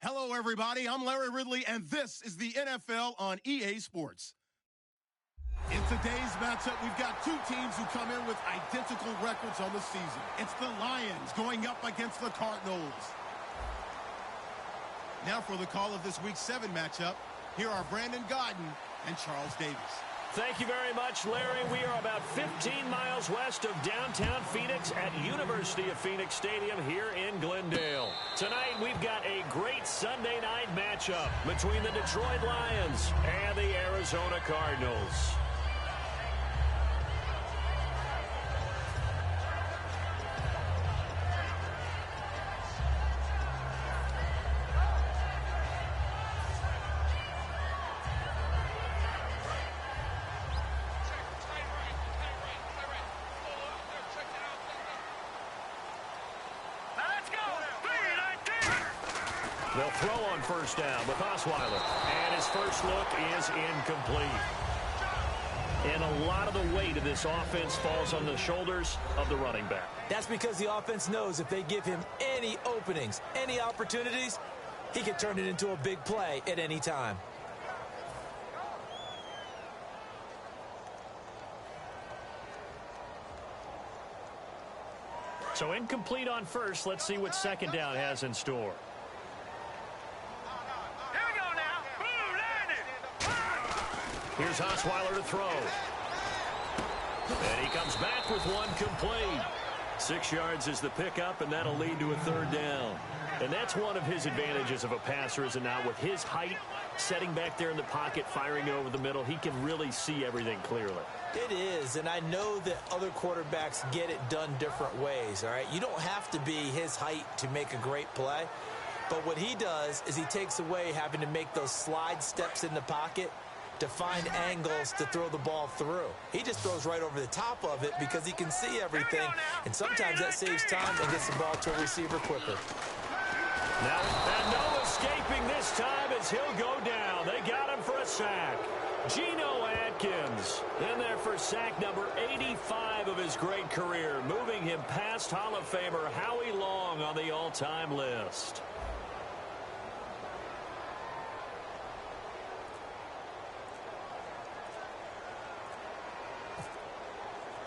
Hello, everybody. I'm Larry Ridley, and this is the NFL on EA Sports. In today's matchup, we've got two teams who come in with identical records on the season. It's the Lions going up against the Cardinals. Now for the call of this Week 7 matchup, here are Brandon Godden and Charles Davis. Thank you very much, Larry. We are about 15 miles west of downtown Phoenix at University of Phoenix Stadium here in Glendale. Tonight, we've got a great Sunday night matchup between the Detroit Lions and the Arizona Cardinals. They'll throw on first down with Osweiler. And his first look is incomplete. And a lot of the weight of this offense falls on the shoulders of the running back. That's because the offense knows if they give him any openings, any opportunities, he can turn it into a big play at any time. So incomplete on first. Let's see what second down has in store. Here's Osweiler to throw. And he comes back with one complete. 6 yards is the pickup, and that'll lead to a third down. And that's one of his advantages of a passer, is it not? With his height, setting back there in the pocket, firing over the middle, he can really see everything clearly. It is, and I know that other quarterbacks get it done different ways, all right? You don't have to be his height to make a great play. But what he does is he takes away having to make those slide steps in the pocket to find angles to throw the ball through. He just throws right over the top of it because he can see everything, and sometimes that saves time and gets the ball to a receiver quicker. Now, and no escaping this time as he'll go down. They got him for a sack. Geno Atkins in there for sack number 85 of his great career, moving him past Hall of Famer Howie Long on the all-time list.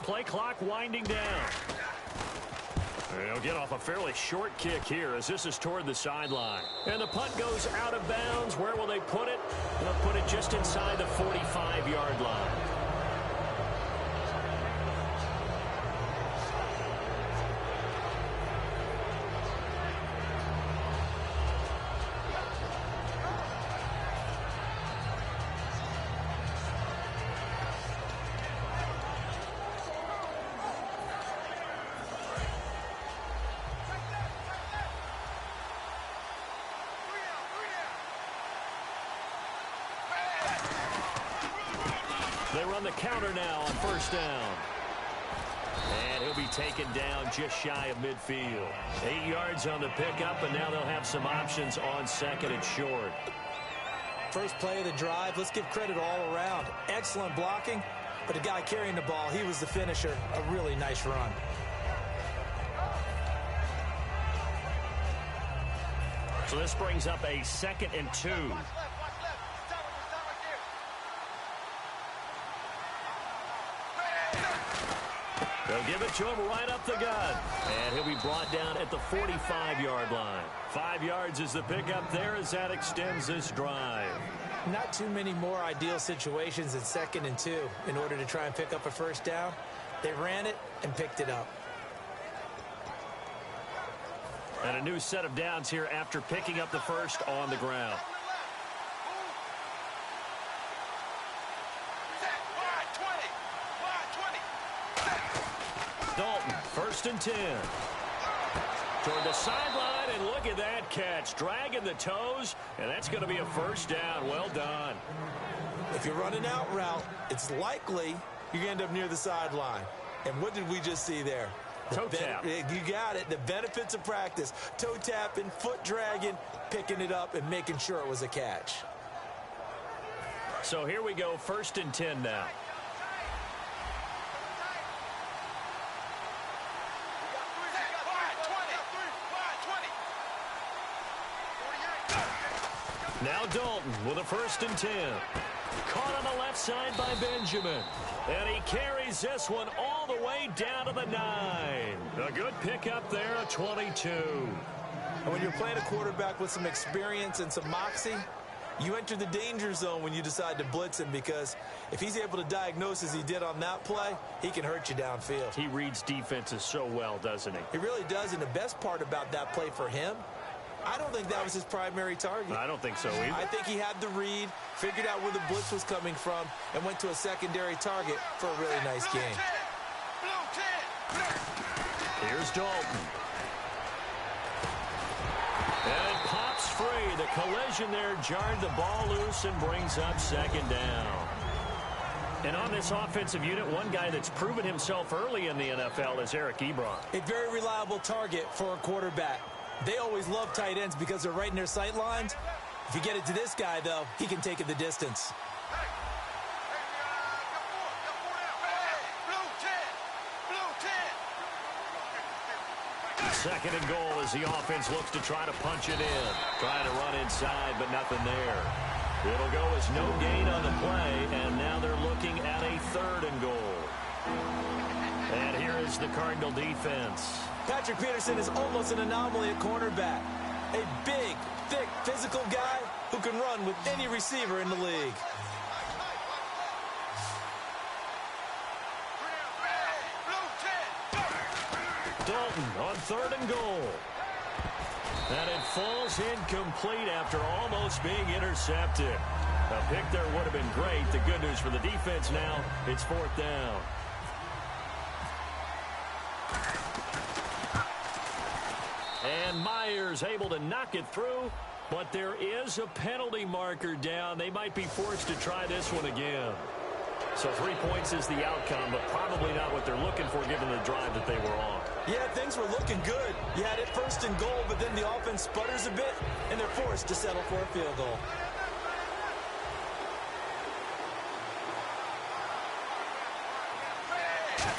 Play clock winding down. They'll get off a fairly short kick here as this is toward the sideline. And the punt goes out of bounds. Where will they put it? They'll put it just inside the 45-yard line. They run the counter now on first down. And he'll be taken down just shy of midfield. 8 yards on the pickup, and now they'll have some options on second and short. First play of the drive, let's give credit all around. Excellent blocking, but the guy carrying the ball, he was the finisher. A really nice run. So this brings up a 2nd and 2. They'll give it to him right up the gut. And he'll be brought down at the 45-yard line. 5 yards is the pickup there as that extends this drive. Not too many more ideal situations than 2nd and 2 in order to try and pick up a first down. They ran it and picked it up. And a new set of downs here after picking up the first on the ground. Dalton, 1st and 10. Toward the sideline, and look at that catch. Dragging the toes, and that's going to be a first down. Well done. If you're running out route, it's likely you're going to end up near the sideline. And what did we just see there? Toe tap. You got it. The benefits of practice. Toe tapping, foot dragging, picking it up, and making sure it was a catch. So here we go, 1st and 10 now. Now Dalton with a 1st and 10. Caught on the left side by Benjamin. And he carries this one all the way down to the 9. A good pickup there, a 22. And when you're playing a quarterback with some experience and some moxie, you enter the danger zone when you decide to blitz him, because if he's able to diagnose as he did on that play, he can hurt you downfield. He reads defenses so well, doesn't he? He really does, and the best part about that play for him, I don't think that was his primary target. I don't think so either. I think he had the read, figured out where the blitz was coming from, and went to a secondary target for a really nice game. Here's Dalton. And it pops free. The collision there jarred the ball loose and brings up 2nd down. And on this offensive unit, one guy that's proven himself early in the NFL is Eric Ebron. A very reliable target for a quarterback. They always love tight ends because they're right in their sight lines. If you get it to this guy, though, he can take it the distance. Second and goal as the offense looks to try to punch it in. Trying to run inside, but nothing there. It'll go as no gain on the play, and now they're looking at a 3rd and goal. And here is the Cardinal defense. Patrick Peterson is almost an anomaly at cornerback. A big, thick, physical guy who can run with any receiver in the league. Dalton on 3rd and goal. And it falls incomplete after almost being intercepted. A pick there would have been great. The good news for the defense now, it's 4th down. And Myers able to knock it through, but there is a penalty marker down. They might be forced to try this one again. So 3 points is the outcome, but probably not what they're looking for given the drive that they were on. Yeah, things were looking good. You had it 1st and goal, but then the offense sputters a bit, and they're forced to settle for a field goal.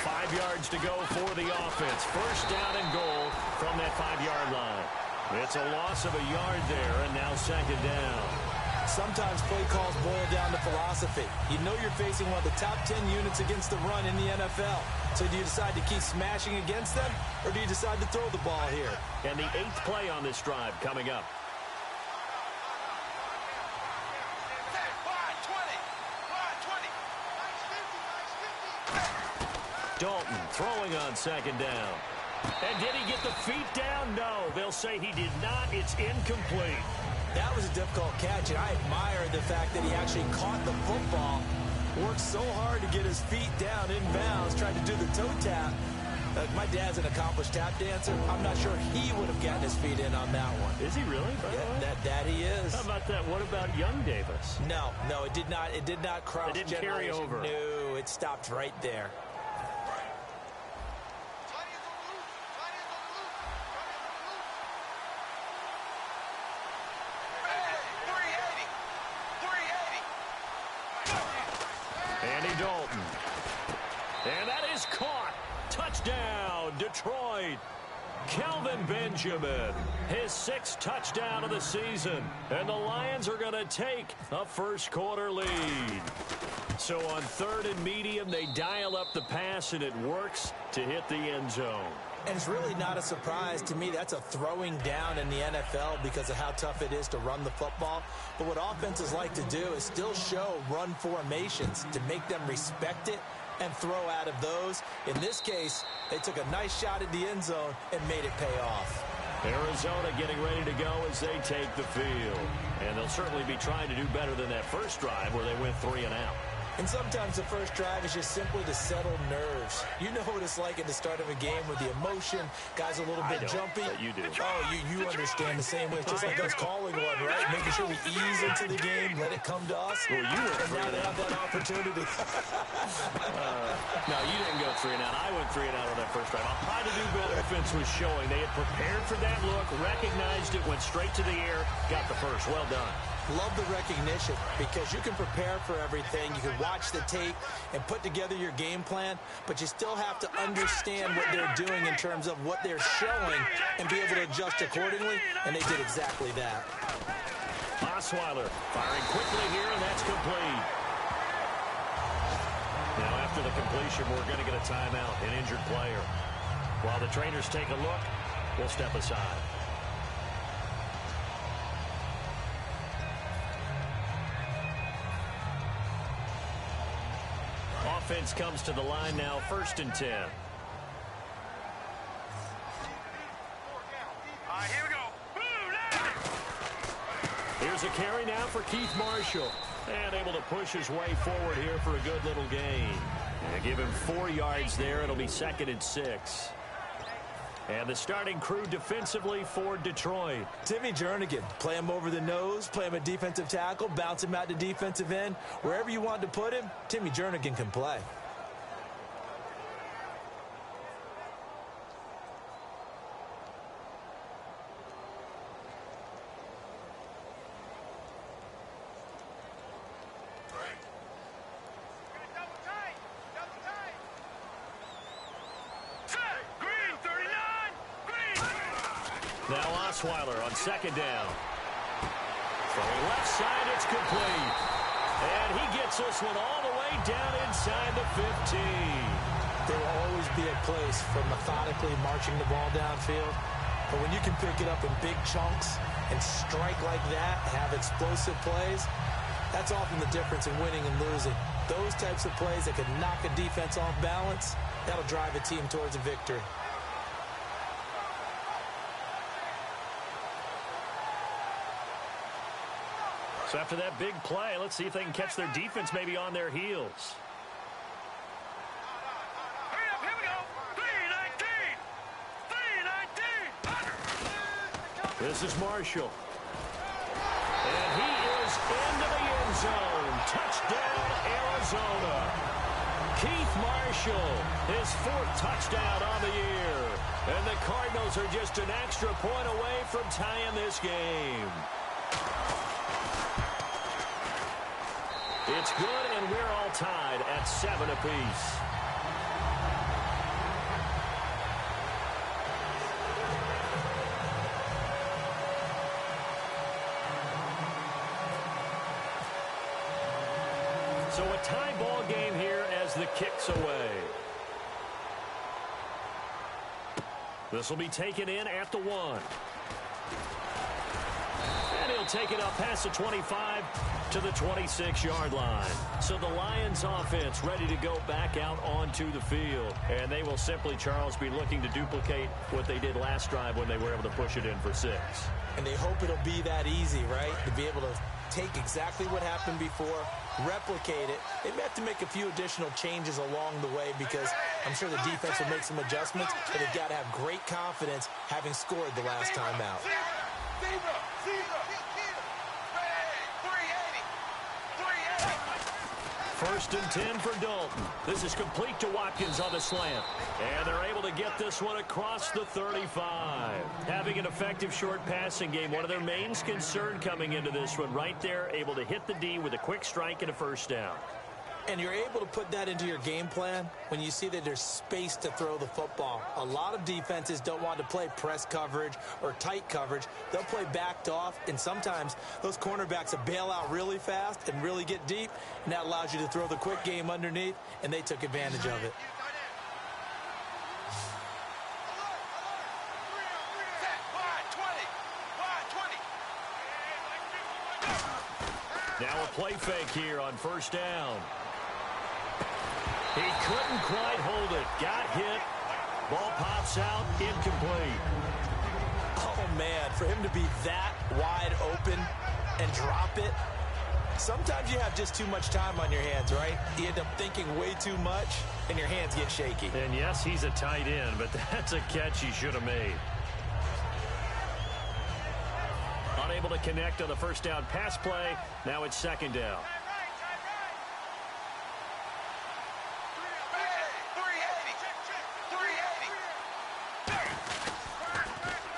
Five yards to go for the offense. 1st down and goal from that 5-yard line. It's a loss of a yard there, and now 2nd down. Sometimes play calls boil down to philosophy. You know you're facing one of the top 10 units against the run in the NFL. So do you decide to keep smashing against them, or do you decide to throw the ball here? And the 8th play on this drive coming up. Dalton throwing on 2nd down. And did he get the feet down? No. They'll say he did not. It's incomplete. That was a difficult catch, and I admire the fact that he actually caught the football, worked so hard to get his feet down in bounds, tried to do the toe tap. My dad's an accomplished tap dancer. I'm not sure he would have gotten his feet in on that one. Is he really? Yeah, that he is. How about that? What about young Davis? No, it did not. It did not cross. It didn't carry over. No, it stopped right there. Dalton. And that is caught. Touchdown, Detroit. Kelvin Benjamin, his 6th touchdown of the season. And the Lions are going to take a 1st quarter lead. So on 3rd and medium, they dial up the pass, and it works to hit the end zone. And it's really not a surprise to me. That's a throwing down in the NFL because of how tough it is to run the football. But what offenses like to do is still show run formations to make them respect it and throw out of those. In this case, they took a nice shot at the end zone and made it pay off. Arizona getting ready to go as they take the field. And they'll certainly be trying to do better than that first drive where they went 3 and out. And sometimes the first drive is just simply to settle nerves. You know what it's like at the start of a game with the emotion. Guys a little bit jumpy. You do. Oh, you understand the same way. It's just like us calling one, right? Making sure we ease into the game, let it come to us. Well, you were and now they have that opportunity. No, you didn't go 3 and out. I went 3 and out on that first drive. I'll try to do better. Offense was showing. They had prepared for that look, recognized it, went straight to the air, got the first. Well done. Love the recognition because you can prepare for everything. You can watch the tape and put together your game plan, but you still have to understand what they're doing in terms of what they're showing and be able to adjust accordingly, and they did exactly that. Osweiler firing quickly here, and that's complete. Now, after the completion, we're going to get a timeout, an injured player. While the trainers take a look, we'll step aside. Offense comes to the line now, 1st and 10. Here we go. Here's a carry now for Keith Marshall. And able to push his way forward here for a good little gain. And give him 4 yards there. It'll be 2nd and 6. And the starting crew defensively for Detroit. Timmy Jernigan, play him over the nose, play him at defensive tackle, bounce him out to defensive end. Wherever you want to put him, Timmy Jernigan can play. Now Osweiler on 2nd down. From left side, it's complete. And he gets this one all the way down inside the 15. There will always be a place for methodically marching the ball downfield. But when you can pick it up in big chunks and strike like that, have explosive plays, that's often the difference in winning and losing. Those types of plays that can knock a defense off balance, that'll drive a team towards a victory. So after that big play, let's see if they can catch their defense maybe on their heels. Hurry up, here we go. 3-19. This is Marshall. And he is into the end zone. Touchdown, Arizona. Keith Marshall, his 4th touchdown on the year. And the Cardinals are just an extra point away from tying this game. It's good, and we're all tied at 7 apiece. So a tie ball game here as the kick's away. This will be taken in at the 1. And he'll take it up past the 25 to the 26-yard line. So the Lions offense ready to go back out onto the field. And they will simply, Charles, be looking to duplicate what they did last drive when they were able to push it in for 6. And they hope it'll be that easy, right? To be able to take exactly what happened before, replicate it. They may have to make a few additional changes along the way because I'm sure the defense will make some adjustments, but they've got to have great confidence having scored the last time out. 1st and 10 for Dalton. This is complete to Watkins on the slant. And they're able to get this one across the 35. Having an effective short passing game, one of their main concern coming into this one. Right there, able to hit the D with a quick strike and a 1st down. And you're able to put that into your game plan when you see that there's space to throw the football. A lot of defenses don't want to play press coverage or tight coverage. They'll play backed off, and sometimes those cornerbacks will bail out really fast and really get deep, and that allows you to throw the quick game underneath, and they took advantage of it. Now a play fake here on 1st down. He couldn't quite hold it. Got hit. Ball pops out. Incomplete. Oh, man, for him to be that wide open and drop it, sometimes you have just too much time on your hands, right? You end up thinking way too much, and your hands get shaky. And, yes, he's a tight end, but that's a catch he should have made. Unable to connect on the 1st down pass play. Now it's 2nd down.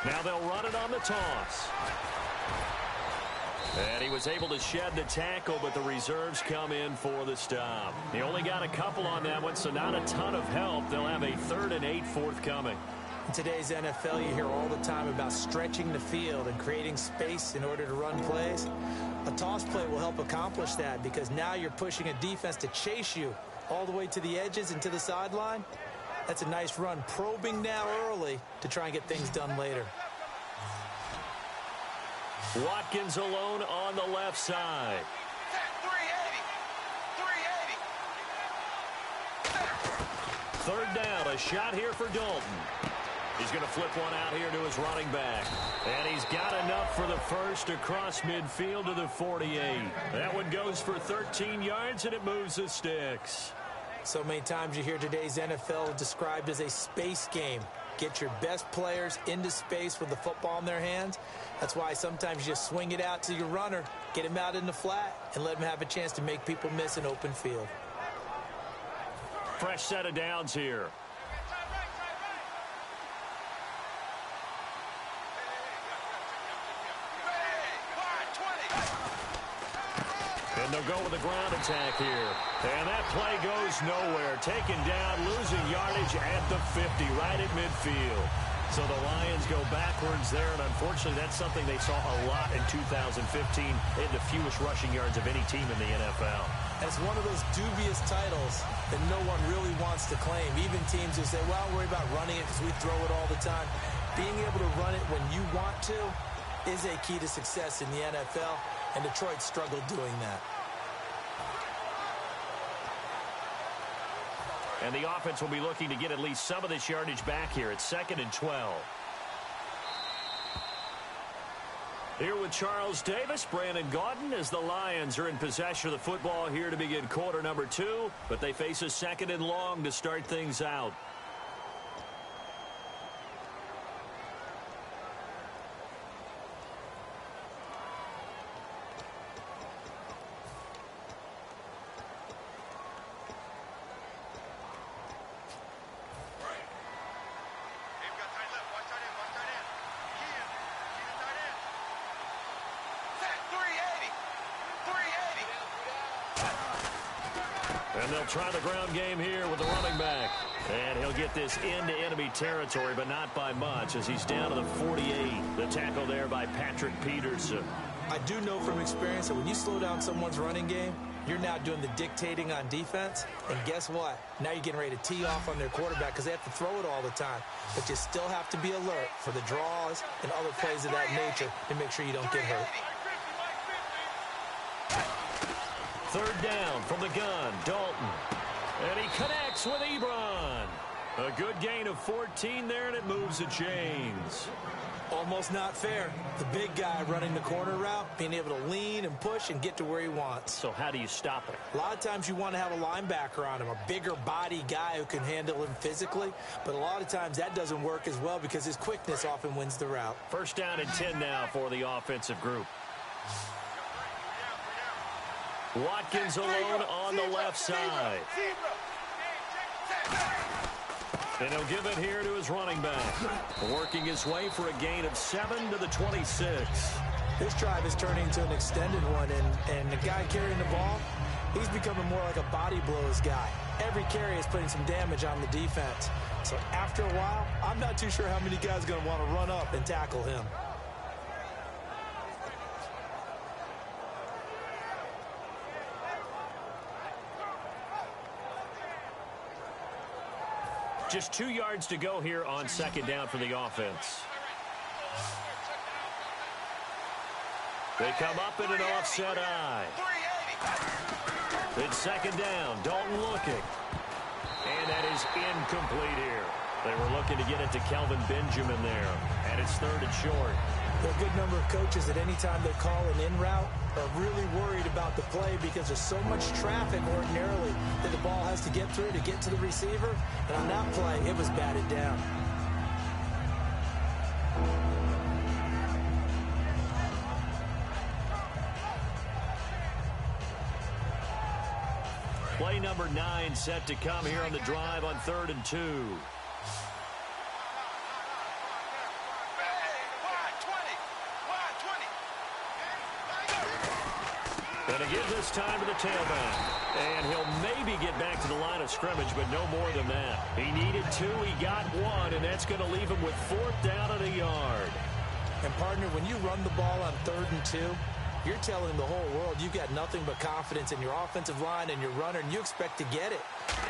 Now they'll run it on the toss. And he was able to shed the tackle, but the reserves come in for the stop. He only got a couple on that one, so not a ton of help. They'll have a 3rd and 8 forthcoming. In today's NFL, you hear all the time about stretching the field and creating space in order to run plays. A toss play will help accomplish that because now you're pushing a defense to chase you all the way to the edges and to the sideline. That's a nice run, probing now early to try and get things done later. Watkins alone on the left side. 380. Third down, a shot here for Dalton. He's going to flip one out here to his running back. And he's got enough for the first across midfield to the 48. That one goes for 13 yards, and it moves the sticks. So many times you hear today's NFL described as a space game. Get your best players into space with the football in their hands. That's why sometimes you just swing it out to your runner, get him out in the flat, and let him have a chance to make people miss an open field. Fresh set of downs here. And they'll go with a ground attack here. And that play goes nowhere. Taken down, losing yardage at the 50, right at midfield. So the Lions go backwards there, and unfortunately that's something they saw a lot in 2015. They had the fewest rushing yards of any team in the NFL. And it's one of those dubious titles that no one really wants to claim. Even teams who say, well, don't worry about running it because we throw it all the time. Being able to run it when you want to is a key to success in the NFL, and Detroit struggled doing that. And the offense will be looking to get at least some of this yardage back here. It's 2nd and 12. Here with Charles Davis, Brandon Gaudin, as the Lions are in possession of the football here to begin quarter number 2. But they face a 2nd and long to start things out. And they'll try the ground game here with the running back. And he'll get this into enemy territory, but not by much, as he's down to the 48. The tackle there by Patrick Peterson. I do know from experience that when you slow down someone's running game, you're now doing the dictating on defense. And guess what? Now you're getting ready to tee off on their quarterback because they have to throw it all the time. But you still have to be alert for the draws and other plays of that nature to make sure you don't get hurt. Third down from the gun, Dalton. And he connects with Ebron. A good gain of 14 there, and it moves the chains. Almost not fair. The big guy running the corner route, being able to lean and push and get to where he wants. So how do you stop it? A lot of times you want to have a linebacker on him, a bigger body guy who can handle him physically. But a lot of times that doesn't work as well because his quickness often wins the route. First down and 10 now for the offensive group. Watkins alone on the left side. And he'll give it here to his running back. Working his way for a gain of 7 to the 26. This drive is turning into an extended one, and the guy carrying the ball, he's becoming more like a body blows guy. Every carry is putting some damage on the defense. So after a while, I'm not too sure how many guys are going to want to run up and tackle him. Just 2 yards to go here on second down for the offense. They come up in an offset eye. It's second down. Dalton looking. And that is incomplete here. They were looking to get it to Kelvin Benjamin there. And it's third and short. There are a good number of coaches that any time they call an in route are really worried about the play because there's so much traffic ordinarily that the ball has to get through to get to the receiver. And on that play, it was batted down. Play number 9 set to come here on the drive on 3rd and 2. And to give this time to the tailback. And he'll maybe get back to the line of scrimmage, but no more than that. He needed 2, he got 1, and that's going to leave him with 4th down and a yard. And, partner, when you run the ball on 3rd and 2, you're telling the whole world you've got nothing but confidence in your offensive line and your runner, and you expect to get it.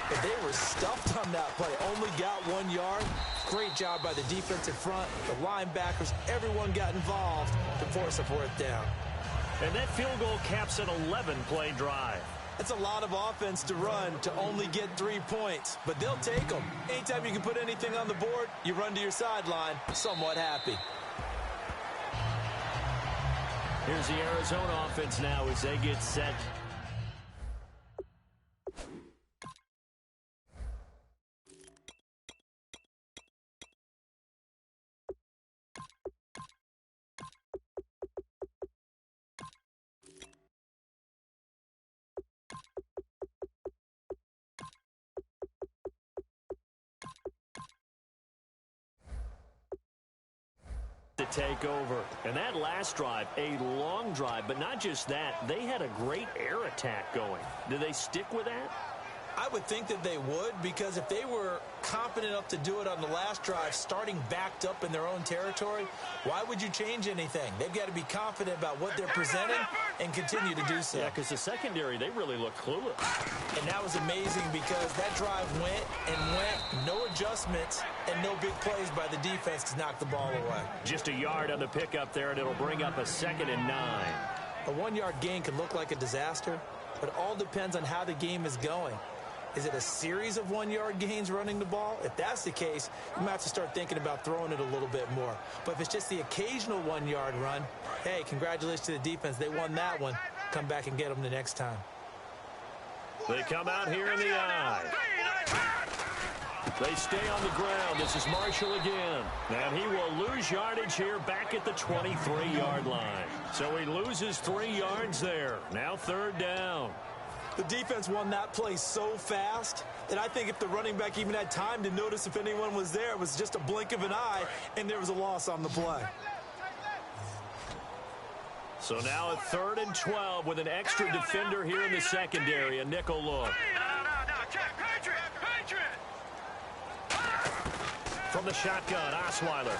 But they were stuffed on that play. Only got 1 yard. Great job by the defensive front, the linebackers. Everyone got involved to force a 4th down. And that field goal caps an 11-play drive. That's a lot of offense to run to only get 3 points, but they'll take them. Anytime you can put anything on the board, you run to your sideline, somewhat happy. Here's the Arizona offense now as they get set. To take over. And that last drive, a long drive, but not just that, they had a great air attack going. Do they stick with that? I would think that they would, because if they were confident enough to do it on the last drive, starting backed up in their own territory, why would you change anything? They've got to be confident about what they're presenting and continue to do so. Yeah, because the secondary, they really look clueless. And that was amazing because that drive went and went, no adjustments, and no big plays by the defense to knock the ball away. Just a yard on the pickup there, and it'll bring up a 2nd and 9. A 1-yard gain can look like a disaster, but it all depends on how the game is going. Is it a series of 1-yard gains running the ball? If that's the case, you might have to start thinking about throwing it a little bit more. But if it's just the occasional 1-yard run, hey, congratulations to the defense. They won that one. Come back and get them the next time. They come out here in the eye. They stay on the ground. This is Marshall again. And he will lose yardage here back at the 23-yard line. So he loses 3 yards there. Now 3rd down. The defense won that play so fast that I think if the running back even had time to notice if anyone was there, it was just a blink of an eye, and there was a loss on the play. So now a 3rd and 12 with an extra defender here in the secondary, a nickel look. From the shotgun, Osweiler.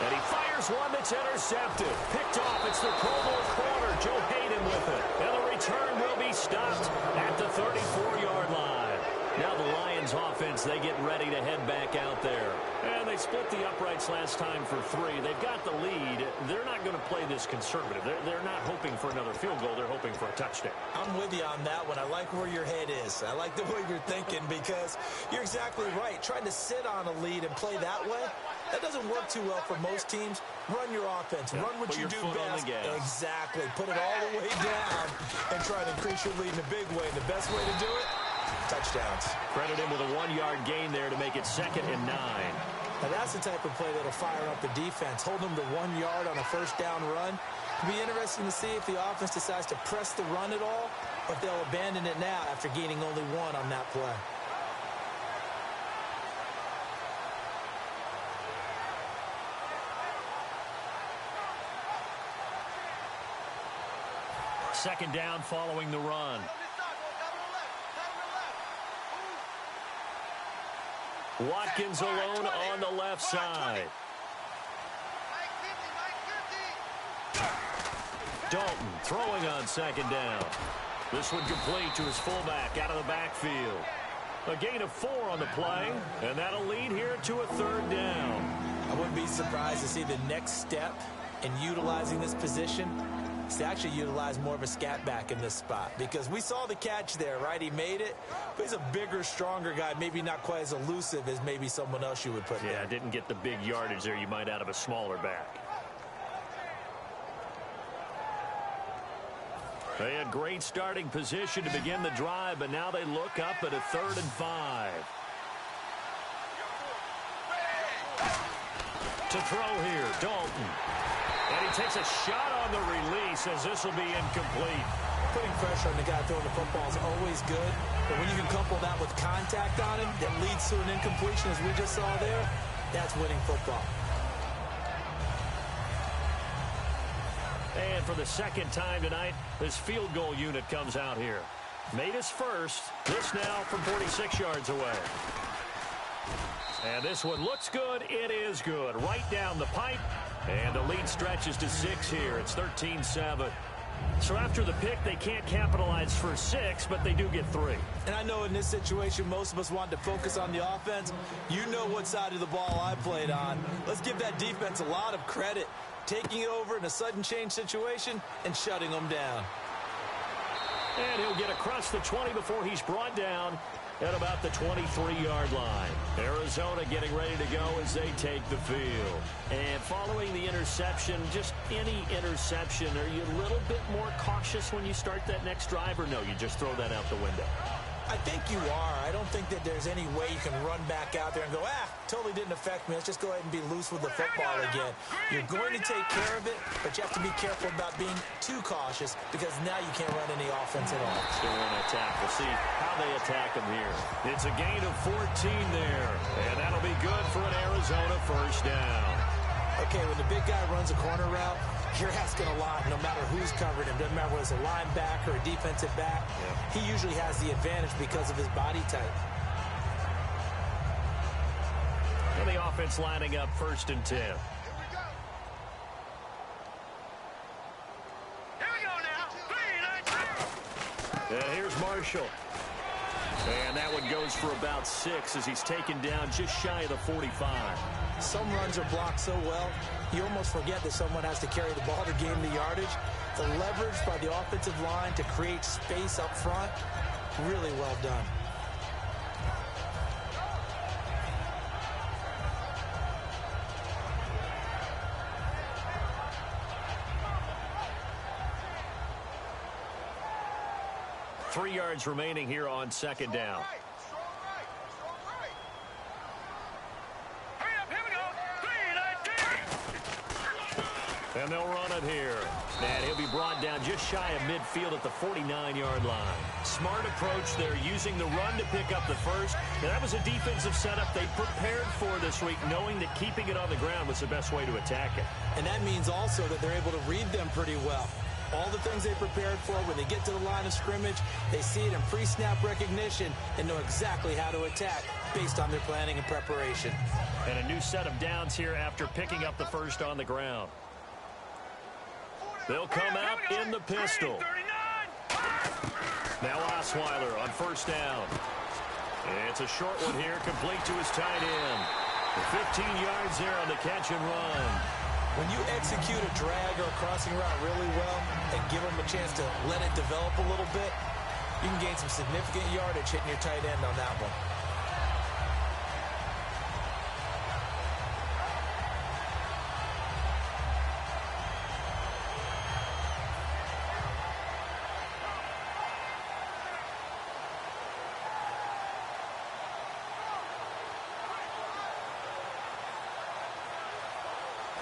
And he fires one that's intercepted. Picked off. It's the Pro Bowl corner, Joe Hayden with it. And the return will be stopped at the 34-yard line. Now the Lions offense, they get ready to head back out there. And they split the uprights last time for 3. They've got the lead. They're not going to play this conservative. They're not hoping for another field goal. They're hoping for a touchdown. I'm with you on that one. I like where your head is. I like the way you're thinking because you're exactly right. Trying to sit on a lead and play that way, that doesn't work too well for most teams. Run your offense. Yeah, run what you do best. Exactly. Put it all the way down and try to increase your lead in a big way. The best way to do it, touchdowns. Credit him with a 1-yard gain there to make it 2nd and 9. Now that's the type of play that'll fire up the defense. Hold them to 1 yard on a 1st down run. It'll be interesting to see if the offense decides to press the run at all, or if they'll abandon it now after gaining only 1 on that play. Second down following the run. Watkins alone on the left side. Dalton throwing on 2nd down. This one complete to his fullback out of the backfield. A gain of 4 on the play, and that'll lead here to a 3rd down. I wouldn't be surprised to see the next step in utilizing this position is to actually utilize more of a scat back in this spot, because we saw the catch there, right? He made it, but he's a bigger, stronger guy, maybe not quite as elusive as maybe someone else you would put there. Yeah, didn't get the big yardage there you might out of a smaller back. They had great starting position to begin the drive, but now they look up at a 3rd and 5. To throw here, Dalton. And he takes a shot on the release as this will be incomplete. Putting pressure on the guy throwing the football is always good, but when you can couple that with contact on him that leads to an incompletion, as we just saw there, that's winning football. And And for the second time tonight, this field goal unit comes out here. Made his first. This now from 46 yards away. And this one looks good. It is good. Right down the pipe. And the lead stretches to 6 here. It's 13-7. So after the pick, they can't capitalize for 6, but they do get 3. And I know in this situation, most of us wanted to focus on the offense. You know what side of the ball I played on. Let's give that defense a lot of credit, taking it over in a sudden change situation and shutting them down. And he'll get across the 20 before he's brought down at about the 23-yard line. Arizona getting ready to go as they take the field. And following the interception, just any interception, are you a little bit more cautious when you start that next drive, or no, you just throw that out the window? I think you are. I don't think that there's any way you can run back out there and go, totally didn't affect me. Let's just go ahead and be loose with the football again. You're going to take care of it, but you have to be careful about being too cautious because now you can't run any offense at all. Still want to attack. We'll see how they attack him here. It's a gain of 14 there, and that'll be good for an Arizona first down. Okay, when the big guy runs a corner route, you're asking a lot no matter who's covering him. Doesn't matter whether it's a linebacker or a defensive back. Yeah. He usually has the advantage because of his body type. And the offense lining up 1st and 10. Here we go now. And here's Marshall. And that one goes for about 6 as he's taken down just shy of the 45. Some runs are blocked so well, you almost forget that someone has to carry the ball to gain the yardage. The leverage by the offensive line to create space up front, really well done. Three yards remaining here on 2nd down. And they'll run it here. And he'll be brought down just shy of midfield at the 49-yard line. Smart approach there, using the run to pick up the first. Now, that was a defensive setup they prepared for this week, knowing that keeping it on the ground was the best way to attack it. And that means also that they're able to read them pretty well. All the things they prepared for, when they get to the line of scrimmage, they see it in pre-snap recognition and know exactly how to attack based on their planning and preparation. And a new set of downs here after picking up the first on the ground. They'll come out in the pistol. Now Osweiler on 1st down. It's a short one here, complete to his tight end. 15 yards there on the catch and run. When you execute a drag or a crossing route really well and give them a chance to let it develop a little bit, you can gain some significant yardage hitting your tight end on that one.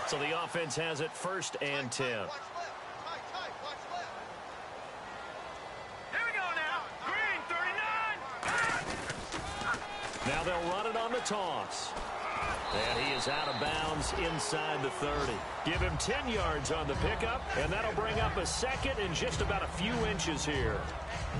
So the offense has it 1st and 10. Here we go now. Green, 39. Now they'll run it on the toss. And he is out of bounds inside the 30. Give him 10 yards on the pickup, and that'll bring up a 2nd and just about a few inches here.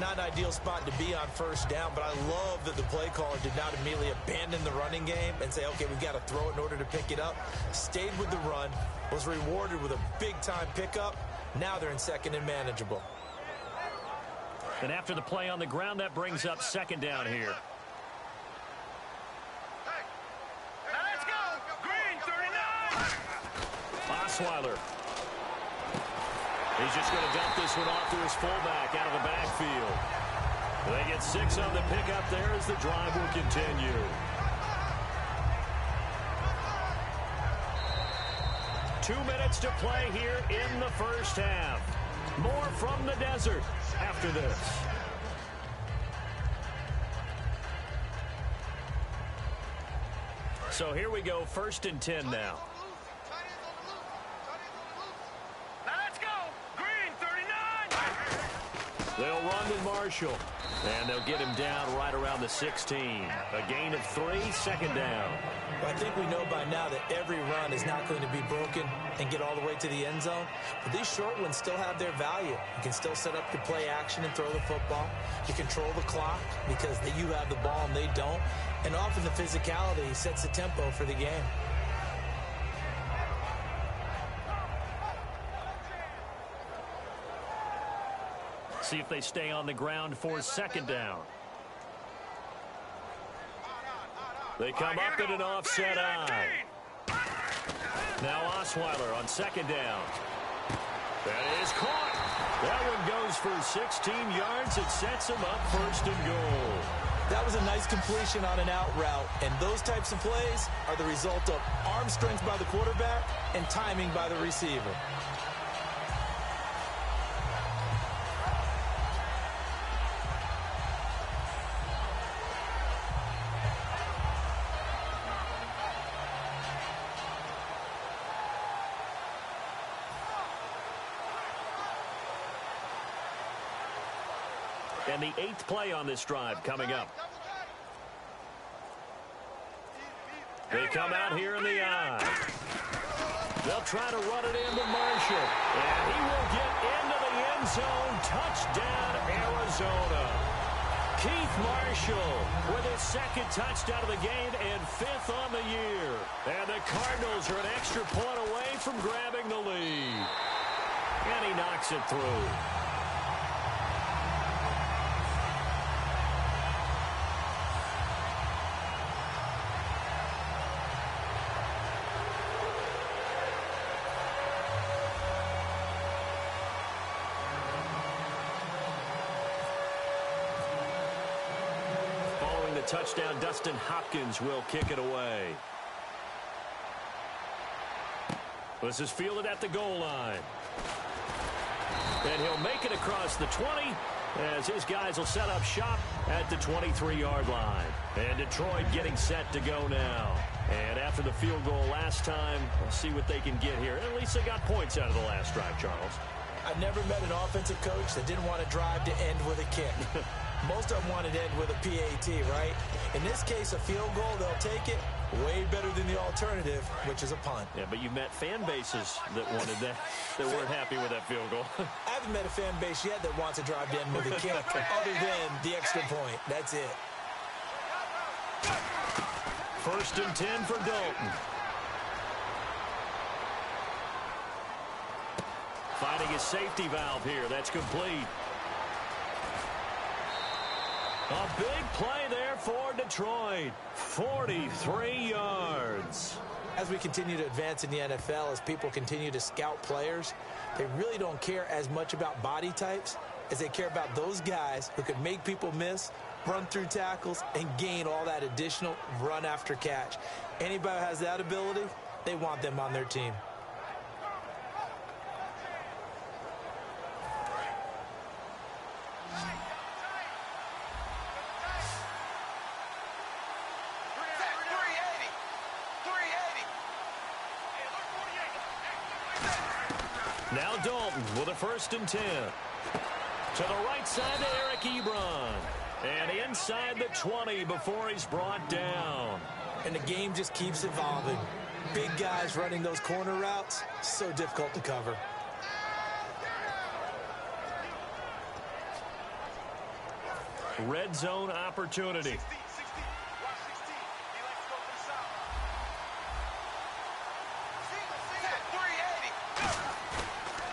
Not an ideal spot to be on 1st down, but I love that the play caller did not immediately abandon the running game and say, okay, we've got to throw it in order to pick it up. Stayed with the run, was rewarded with a big-time pickup. Now they're in 2nd and manageable. And after the play on the ground, that brings up 2nd down here. Let's go. Green, 39. Osweiler. He's just going to dump this one off to his fullback out of the backfield. They get 6 on the pickup there as the drive will continue. 2 minutes to play here in the first half. More from the desert after this. So here we go, 1st and 10 now. Let's go. Green, 39. They'll run to Marshall. And they'll get him down right around the 16. A gain of 3, second down. Well, I think we know by now that every run is not going to be broken and get all the way to the end zone. But these short ones still have their value. You can still set up your play action and throw the football. You control the clock because you have the ball and they don't. And often the physicality sets the tempo for the game. See if they stay on the ground for second down. They come up in an offset eye. Now Osweiler on second down. That is caught. That one goes for 16 yards. It sets him up first and goal. That was a nice completion on an out route, and those types of plays are the result of arm strength by the quarterback and timing by the receiver. And the 8th play on this drive coming up. They come out here in the eye. They'll try to run it into Marshall. And he will get into the end zone. Touchdown, Arizona. Keith Marshall with his 2nd touchdown of the game and 5th on the year. And the Cardinals are an extra point away from grabbing the lead. And he knocks it through. Touchdown, Dustin Hopkins will kick it away. This is fielded at the goal line. And he'll make it across the 20 as his guys will set up shop at the 23-yard line. And Detroit getting set to go now. And after the field goal last time, we'll see what they can get here. At least they got points out of the last drive, Charles. I've never met an offensive coach that didn't want to drive to end with a kick. Most of them wanted to end with a PAT, right? In this case, a field goal, they'll take it. Way better than the alternative, which is a punt. Yeah, but you've met fan bases that wanted that, that weren't happy with that field goal. I haven't met a fan base yet that wants to drive to end with a kick other than the extra point. That's it. 1st and 10 for Dalton. Finding his safety valve here. That's complete. A big play there for Detroit. 43 yards. As we continue to advance in the NFL, as people continue to scout players, they really don't care as much about body types as they care about those guys who can make people miss, run through tackles, and gain all that additional run after catch. Anybody who has that ability, they want them on their team. Now Dalton with a 1st and 10. To the right side to Eric Ebron. And inside the 20 before he's brought down. And the game just keeps evolving. Big guys running those corner routes, so difficult to cover. Red zone opportunity.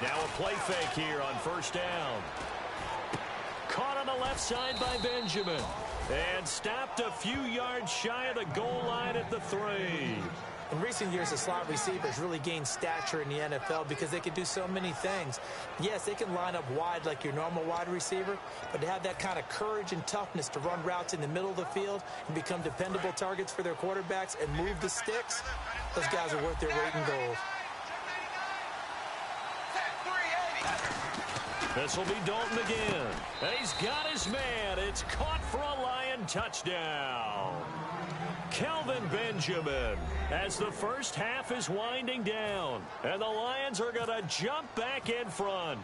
Now a play fake here on 1st down. Caught on the left side by Benjamin. And stopped a few yards shy of the goal line at the 3. In recent years, the slot receivers really gained stature in the NFL because they can do so many things. Yes, they can line up wide like your normal wide receiver, but to have that kind of courage and toughness to run routes in the middle of the field and become dependable targets for their quarterbacks and move the sticks, those guys are worth their weight in gold. This will be Dalton again. And he's got his man. It's caught for a Lion touchdown. Kelvin Benjamin as the first half is winding down. And the Lions are going to jump back in front.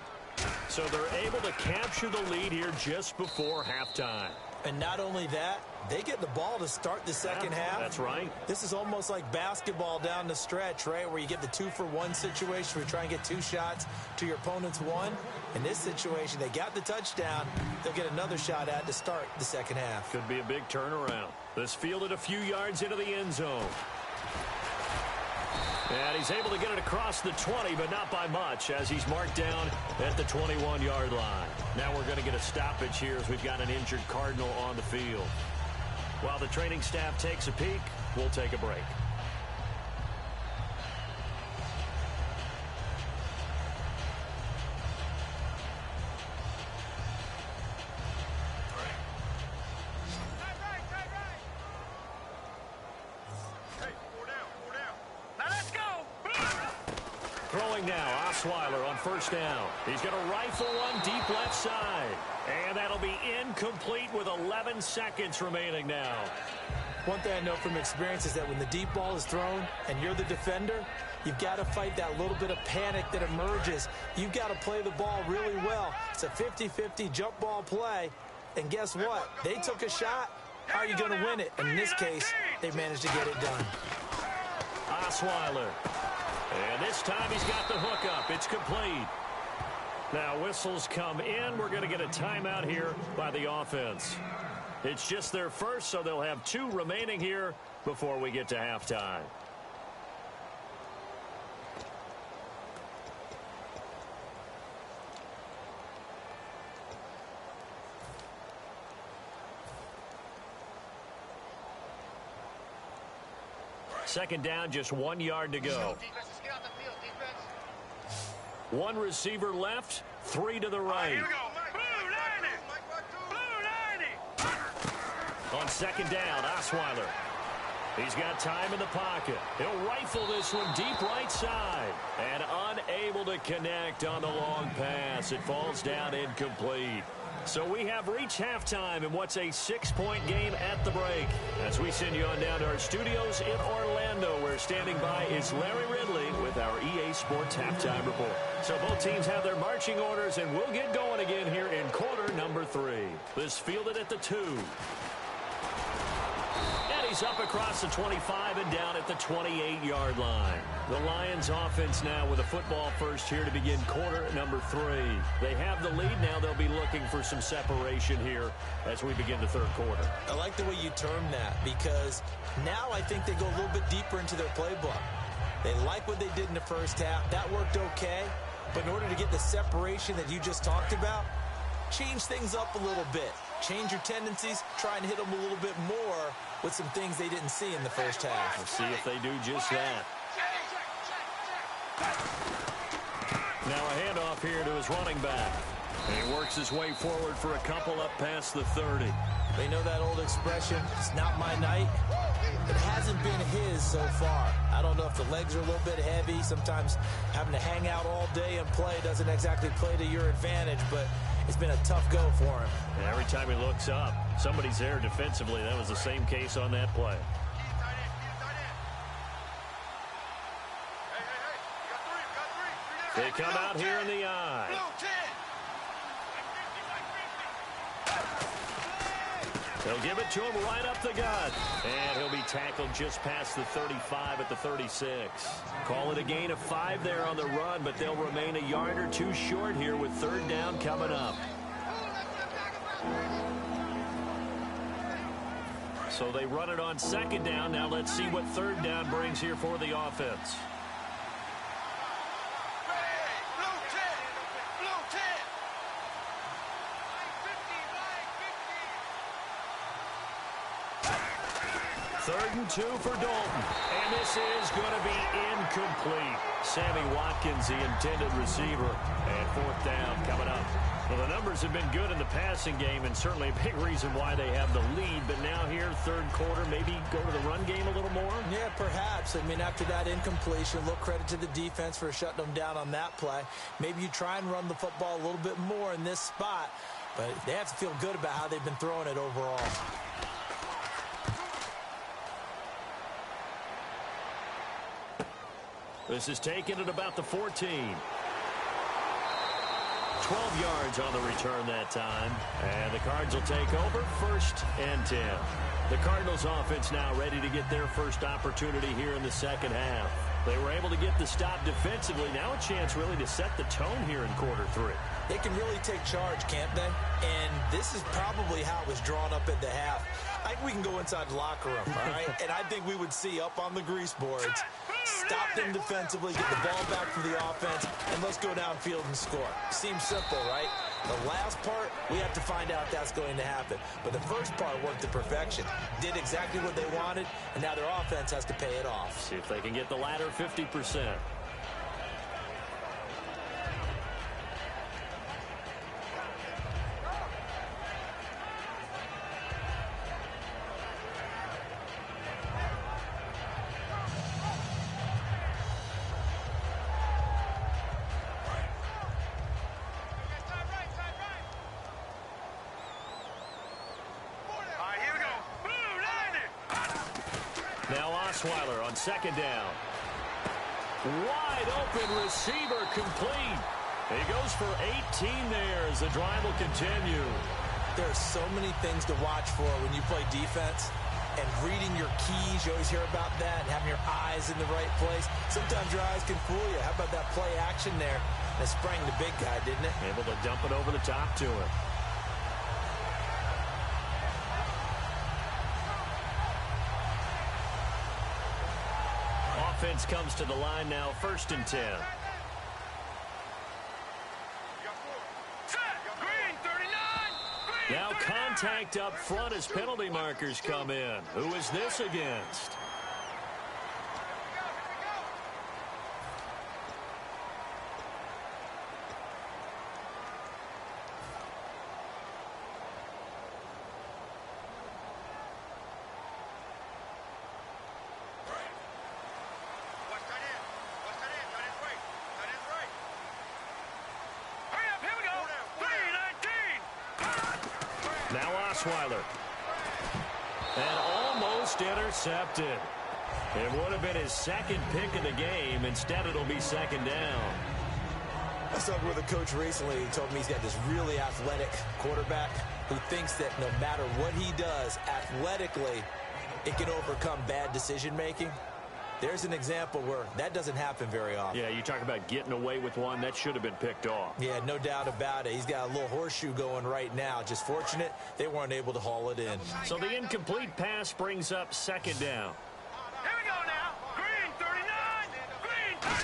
So they're able to capture the lead here just before halftime. And not only that, they get the ball to start the second half. That's right. This is almost like basketball down the stretch, right, where you get the 2-for-1 situation where you try and get 2 shots to your opponent's 1. In this situation, they got the touchdown. They'll get another shot at to start the second half. Could be a big turnaround. This fielded a few yards into the end zone. And he's able to get it across the 20, but not by much, as he's marked down at the 21-yard line. Now we're going to get a stoppage here as we've got an injured Cardinal on the field. While the training staff takes a peek, we'll take a break. Throwing now, Osweiler on first down. He's going to rifle one deep left side. And that'll be incomplete with 11 seconds remaining now. One thing I know from experience is that when the deep ball is thrown and you're the defender, you've got to fight that little bit of panic that emerges. You've got to play the ball really well. It's a 50-50 jump ball play. And guess what? They took a shot. How are you going to win it? And in this case, they managed to get it done. Osweiler. And this time he's got the hook up. It's complete. Now whistles come in. We're going to get a timeout here by the offense. It's just their first, so they'll have 2 remaining here before we get to halftime. Second down, just 1 yard to go. 1 receiver left, 3 to the right. Here we go. Blue 90. On second down, Osweiler. He's got time in the pocket. He'll rifle this one deep right side. And unable to connect on the long pass. It falls down incomplete. So we have reached halftime in what's a 6-point game at the break. As we send you on down to our studios in Orlando, where standing by is Larry Ridley with our EA Sports Halftime Report. So both teams have their marching orders, and we'll get going again here in quarter number 3. This fielded at the 2. And he's up across the 25 and down at the 28-yard line. The Lions offense now with a football first here to begin quarter number 3. They have the lead now. They'll be looking for some separation here as we begin the third quarter. I like the way you term that, because now I think they go a little bit deeper into their playbook. They like what they did in the first half. That worked okay. But in order to get the separation that you just talked about, change things up a little bit. Change your tendencies. Try and hit them a little bit more with some things they didn't see in the first half. We'll see if they do just that. Now a handoff here to his running back. And he works his way forward for a couple up past the 30. They know that old expression, it's not my night. It hasn't been his so far. I don't know if the legs are a little bit heavy. Sometimes having to hang out all day and play doesn't exactly play to your advantage, but it's been a tough go for him. And every time he looks up, somebody's there defensively. That was the same case on that play. They come out here in the eye. They'll give it to him right up the gut. And he'll be tackled just past the 35 at the 36. Call it a gain of 5 there on the run, but they'll remain a yard or 2 short here with third down coming up. So they run it on second down. Now let's see what third down brings here for the offense. Third and 2 for Dalton. And this is going to be incomplete. Sammy Watkins, the intended receiver. And fourth down coming up. Well, the numbers have been good in the passing game, and certainly a big reason why they have the lead. But now here, third quarter, maybe go to the run game a little more? Yeah, perhaps. I mean, after that incompletion, a little credit to the defense for shutting them down on that play. Maybe you try and run the football a little bit more in this spot. But they have to feel good about how they've been throwing it overall. This is taken at about the 14. 12 yards on the return that time. And the Cards will take over 1st and 10. The Cardinals offense now ready to get their first opportunity here in the second half. They were able to get the stop defensively. Now a chance really to set the tone here in quarter 3. They can really take charge, can't they? And this is probably how it was drawn up at the half. I think we can go inside the locker room, all right? And I think we would see up on the grease boards, stop them defensively, get the ball back for the offense, and let's go downfield and score. Seems simple, right? The last part, we have to find out if that's going to happen. But the first part worked to perfection. Did exactly what they wanted, and now their offense has to pay it off. See if they can get the latter 50%. Osweiler on 2nd down. Wide open receiver complete. He goes for 18 there as the drive will continue. There are so many things to watch for when you play defense. And reading your keys, you always hear about that, and having your eyes in the right place. Sometimes your eyes can fool you. How about that play action there? That sprang the big guy, didn't it? Able to dump it over the top to him. Offense comes to the line now, 1st and 10. Now contact up front as penalty markers come in. Who is this against? Now Osweiler. And almost intercepted. It would have been his 2nd pick of the game. Instead, it'll be 2nd down. I was talking with a coach recently who told me he's got this really athletic quarterback who thinks that no matter what he does athletically, it can overcome bad decision-making. There's an example where that doesn't happen very often. Yeah, you talk about getting away with one. That should have been picked off. Yeah, no doubt about it. He's got a little horseshoe going right now. Just fortunate they weren't able to haul it in. So the incomplete pass brings up 2nd down. Here we go now. Green 39. Green 30.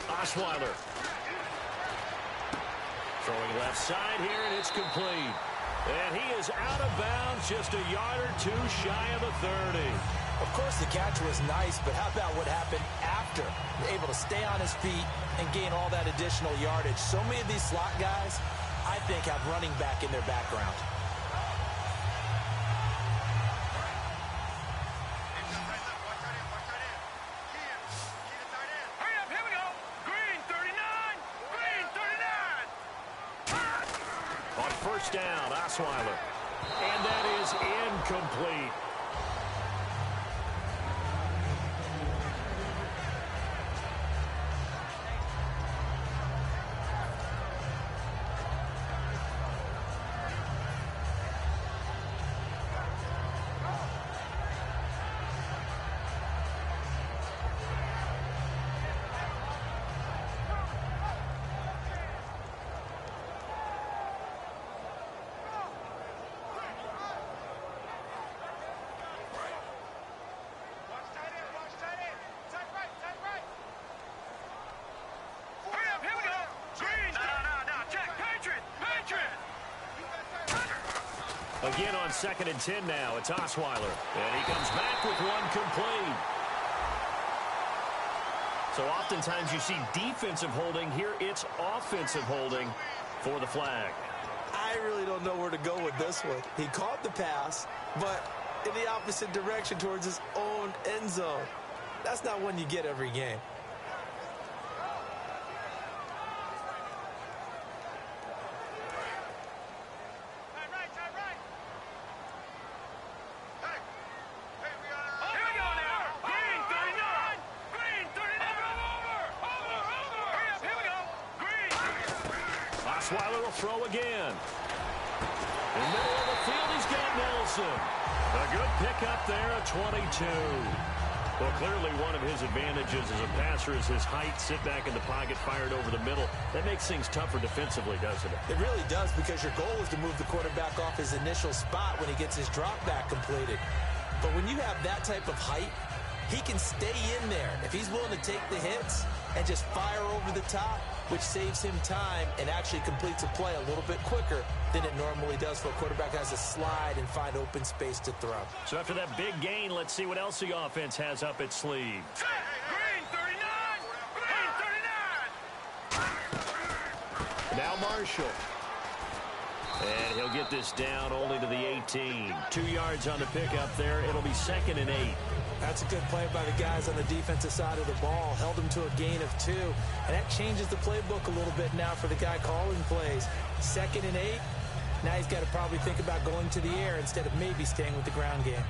Osweiler. Throwing left side here, and it's complete. And he is out of bounds, just a yard or two shy of the 30. Of course, the catch was nice, but how about what happened after? Able to stay on his feet and gain all that additional yardage. So many of these slot guys, I think, have running back in their background. Hurry up, here we go. Green 39. Green 39. On 1st down, Osweiler. And that is incomplete. Again on 2nd and 10 now. It's Osweiler. And he comes back with one complete. So oftentimes you see defensive holding. Here it's offensive holding for the flag. I really don't know where to go with this one. He caught the pass, but in the opposite direction towards his own end zone. That's not one you get every game. Osweiler will throw again. In the middle of the field, he's got Nelson. A good pickup there at 22. Well, clearly one of his advantages as a passer is his height. Sit back in the pocket, fired over the middle. That makes things tougher defensively, doesn't it? It really does, because your goal is to move the quarterback off his initial spot when he gets his drop back completed. But when you have that type of height, he can stay in there if he's willing to take the hits and just fire over the top, which saves him time and actually completes a play a little bit quicker than it normally does for a quarterback who has to slide and find open space to throw. So after that big gain, let's see what else the offense has up its sleeve. Green 39! Green 39! Now Marshall. And he'll get this down only to the 18. 2 yards on the pickup there. It'll be 2nd and 8. That's a good play by the guys on the defensive side of the ball. Held them to a gain of 2. And that changes the playbook a little bit now for the guy calling plays. 2nd and 8. Now he's got to probably think about going to the air instead of maybe staying with the ground game.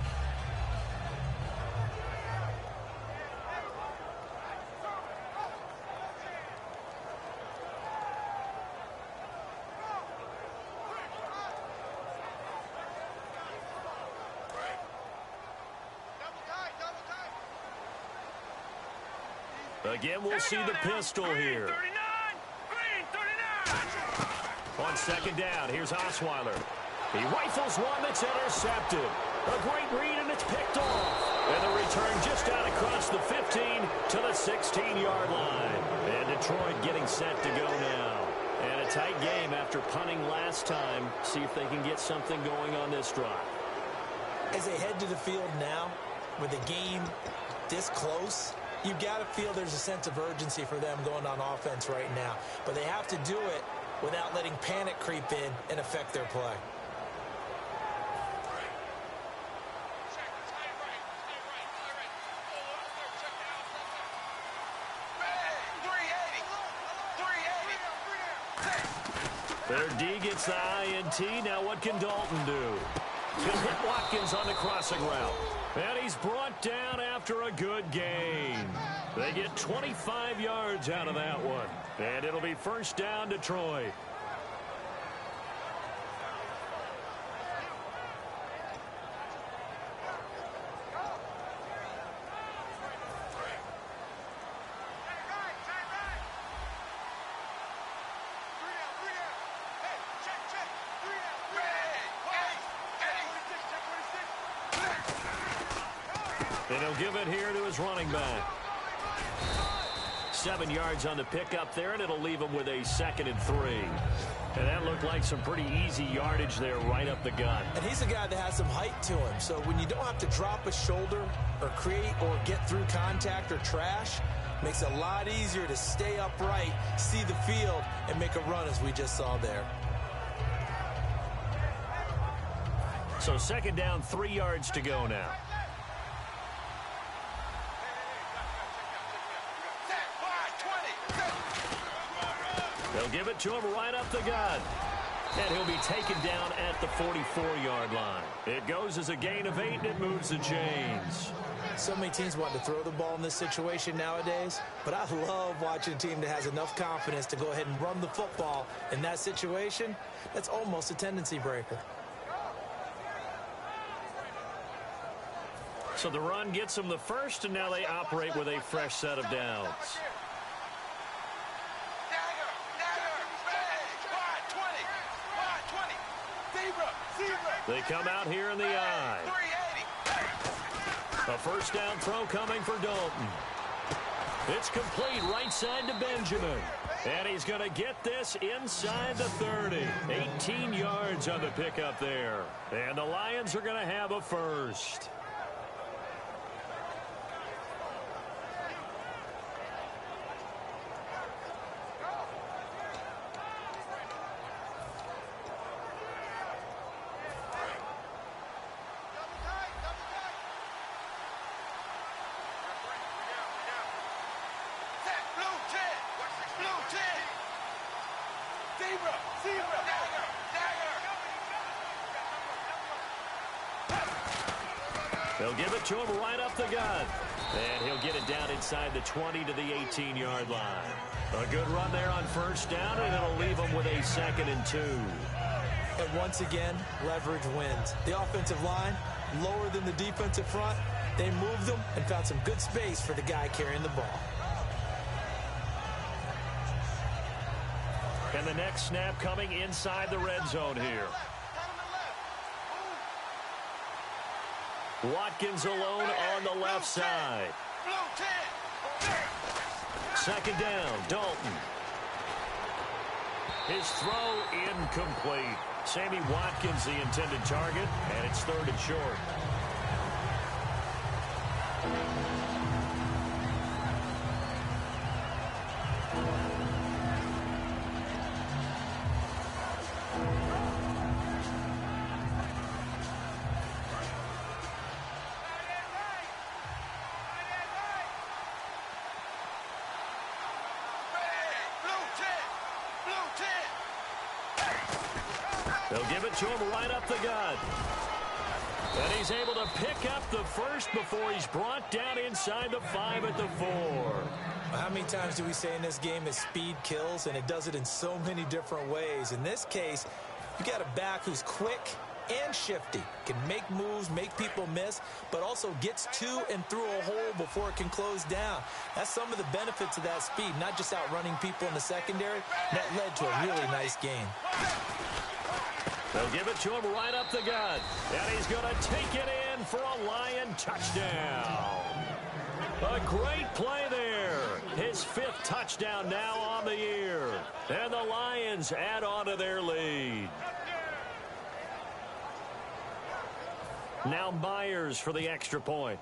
Again, we'll see the pistol here. Green 39! On 2nd down, here's Osweiler. He rifles one that's intercepted. A great read, and it's picked off. And the return just out across the 15 to the 16-yard line. And Detroit getting set to go now. And a tight game after punting last time. See if they can get something going on this drive. As they head to the field now, with the game this close, you've got to feel there's a sense of urgency for them going on offense right now. But they have to do it without letting panic creep in and affect their play. Their D gets the INT. Now what can Dalton do? He'll hit Watkins on the crossing route. And he's brought down after a good gain. They get 25 yards out of that one. And it'll be 1st down, Detroit. And he'll give it here to his running back. 7 yards on the pickup there, and it'll leave him with a 2nd and 3. And that looked like some pretty easy yardage there right up the gut. And he's a guy that has some height to him. So when you don't have to drop a shoulder or create or get through contact or trash, makes it a lot easier to stay upright, see the field, and make a run as we just saw there. So 2nd down, 3 yards to go now. They'll give it to him right up the gut. And he'll be taken down at the 44-yard line. It goes as a gain of 8, and it moves the chains. So many teams want to throw the ball in this situation nowadays, but I love watching a team that has enough confidence to go ahead and run the football in that situation. That's almost a tendency breaker. So the run gets them the first, and now they operate with a fresh set of downs. They come out here in the eye. A 1st down throw coming for Dalton. It's complete right side to Benjamin. And he's going to get this inside the 30. 18 yards on the pickup there. And the Lions are going to have a first. They'll give it to him right up the gut. And he'll get it down inside the 20 to the 18-yard line. A good run there on first down, and it'll leave them with a 2nd and 2. And once again, leverage wins. The offensive line, lower than the defensive front. They moved them and found some good space for the guy carrying the ball. And the next snap coming inside the red zone here. Watkins alone on the left side. 2nd down, Dalton. His throw incomplete. Sammy Watkins the intended target, and it's 3rd and short. They'll give it to him right up the gut. And he's able to pick up the first before he's brought down inside the 5 at the 4. How many times do we say in this game that speed kills, and it does it in so many different ways? In this case, you got a back who's quick and shifty, can make moves, make people miss, but also gets to and through a hole before it can close down. That's some of the benefits of that speed, not just outrunning people in the secondary. That led to a really nice game. They'll give it to him right up the gut. And he's going to take it in for a Lion touchdown. A great play there. His 5th touchdown now on the year. And the Lions add on to their lead. Now Myers for the extra point.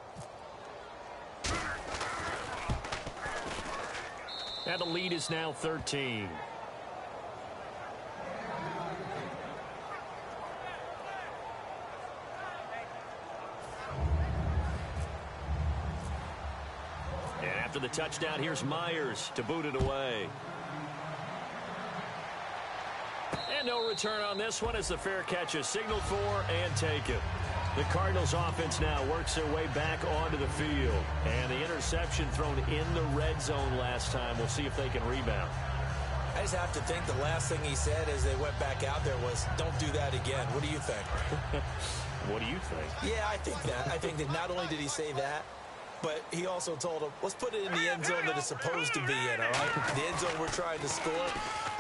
And the lead is now 13. After the touchdown, here's Myers to boot it away. And no return on this one as the fair catch is signaled for and taken. The Cardinals offense now works their way back onto the field. And the interception thrown in the red zone last time. We'll see if they can rebound. I just have to think the last thing he said as they went back out there was, don't do that again. What do you think? What do you think? Yeah, I think that. I think that not only did he say that, but he also told him, let's put it in the end zone that it's supposed to be in, all right? The end zone we're trying to score.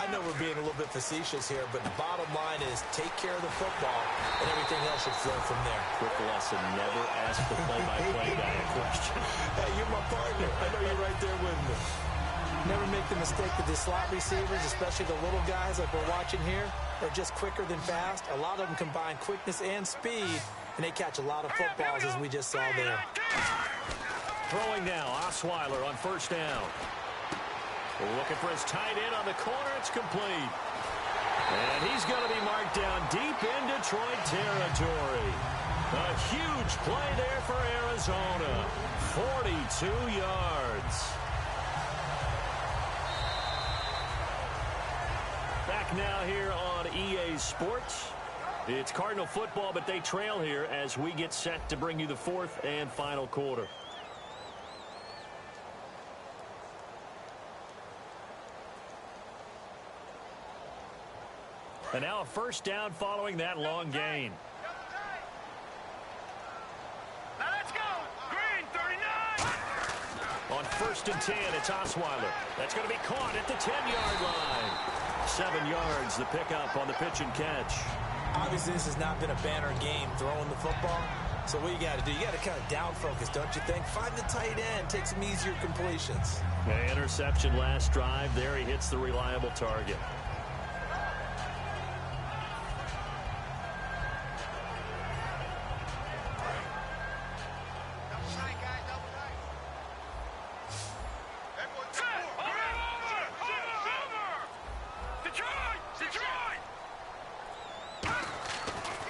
I know we're being a little bit facetious here, but the bottom line is take care of the football, and everything else should flow from there. Quick lesson, never ask the play-by-play guy a question. Hey, you're my partner. I know you're right there with me. Never make the mistake that the slot receivers, especially the little guys like we're watching here, are just quicker than fast. A lot of them combine quickness and speed, and they catch a lot of footballs, as we just saw there. Throwing now, Osweiler on first down. Looking for his tight end on the corner. It's complete. And he's going to be marked down deep in Detroit territory. A huge play there for Arizona. 42 yards. Back now here on EA Sports. It's Cardinal football, but they trail here as we get set to bring you the 4th and final quarter. And now a first down following that long gain. Now let's go. Green 39. On 1st and 10, it's Osweiler. That's going to be caught at the 10-yard line. 7 yards, the pickup on the pitch and catch. Obviously, this has not been a banner game throwing the football. So what you got to do, you got to kind of down focus, don't you think? Find the tight end, take some easier completions. The interception last drive. There he hits the reliable target.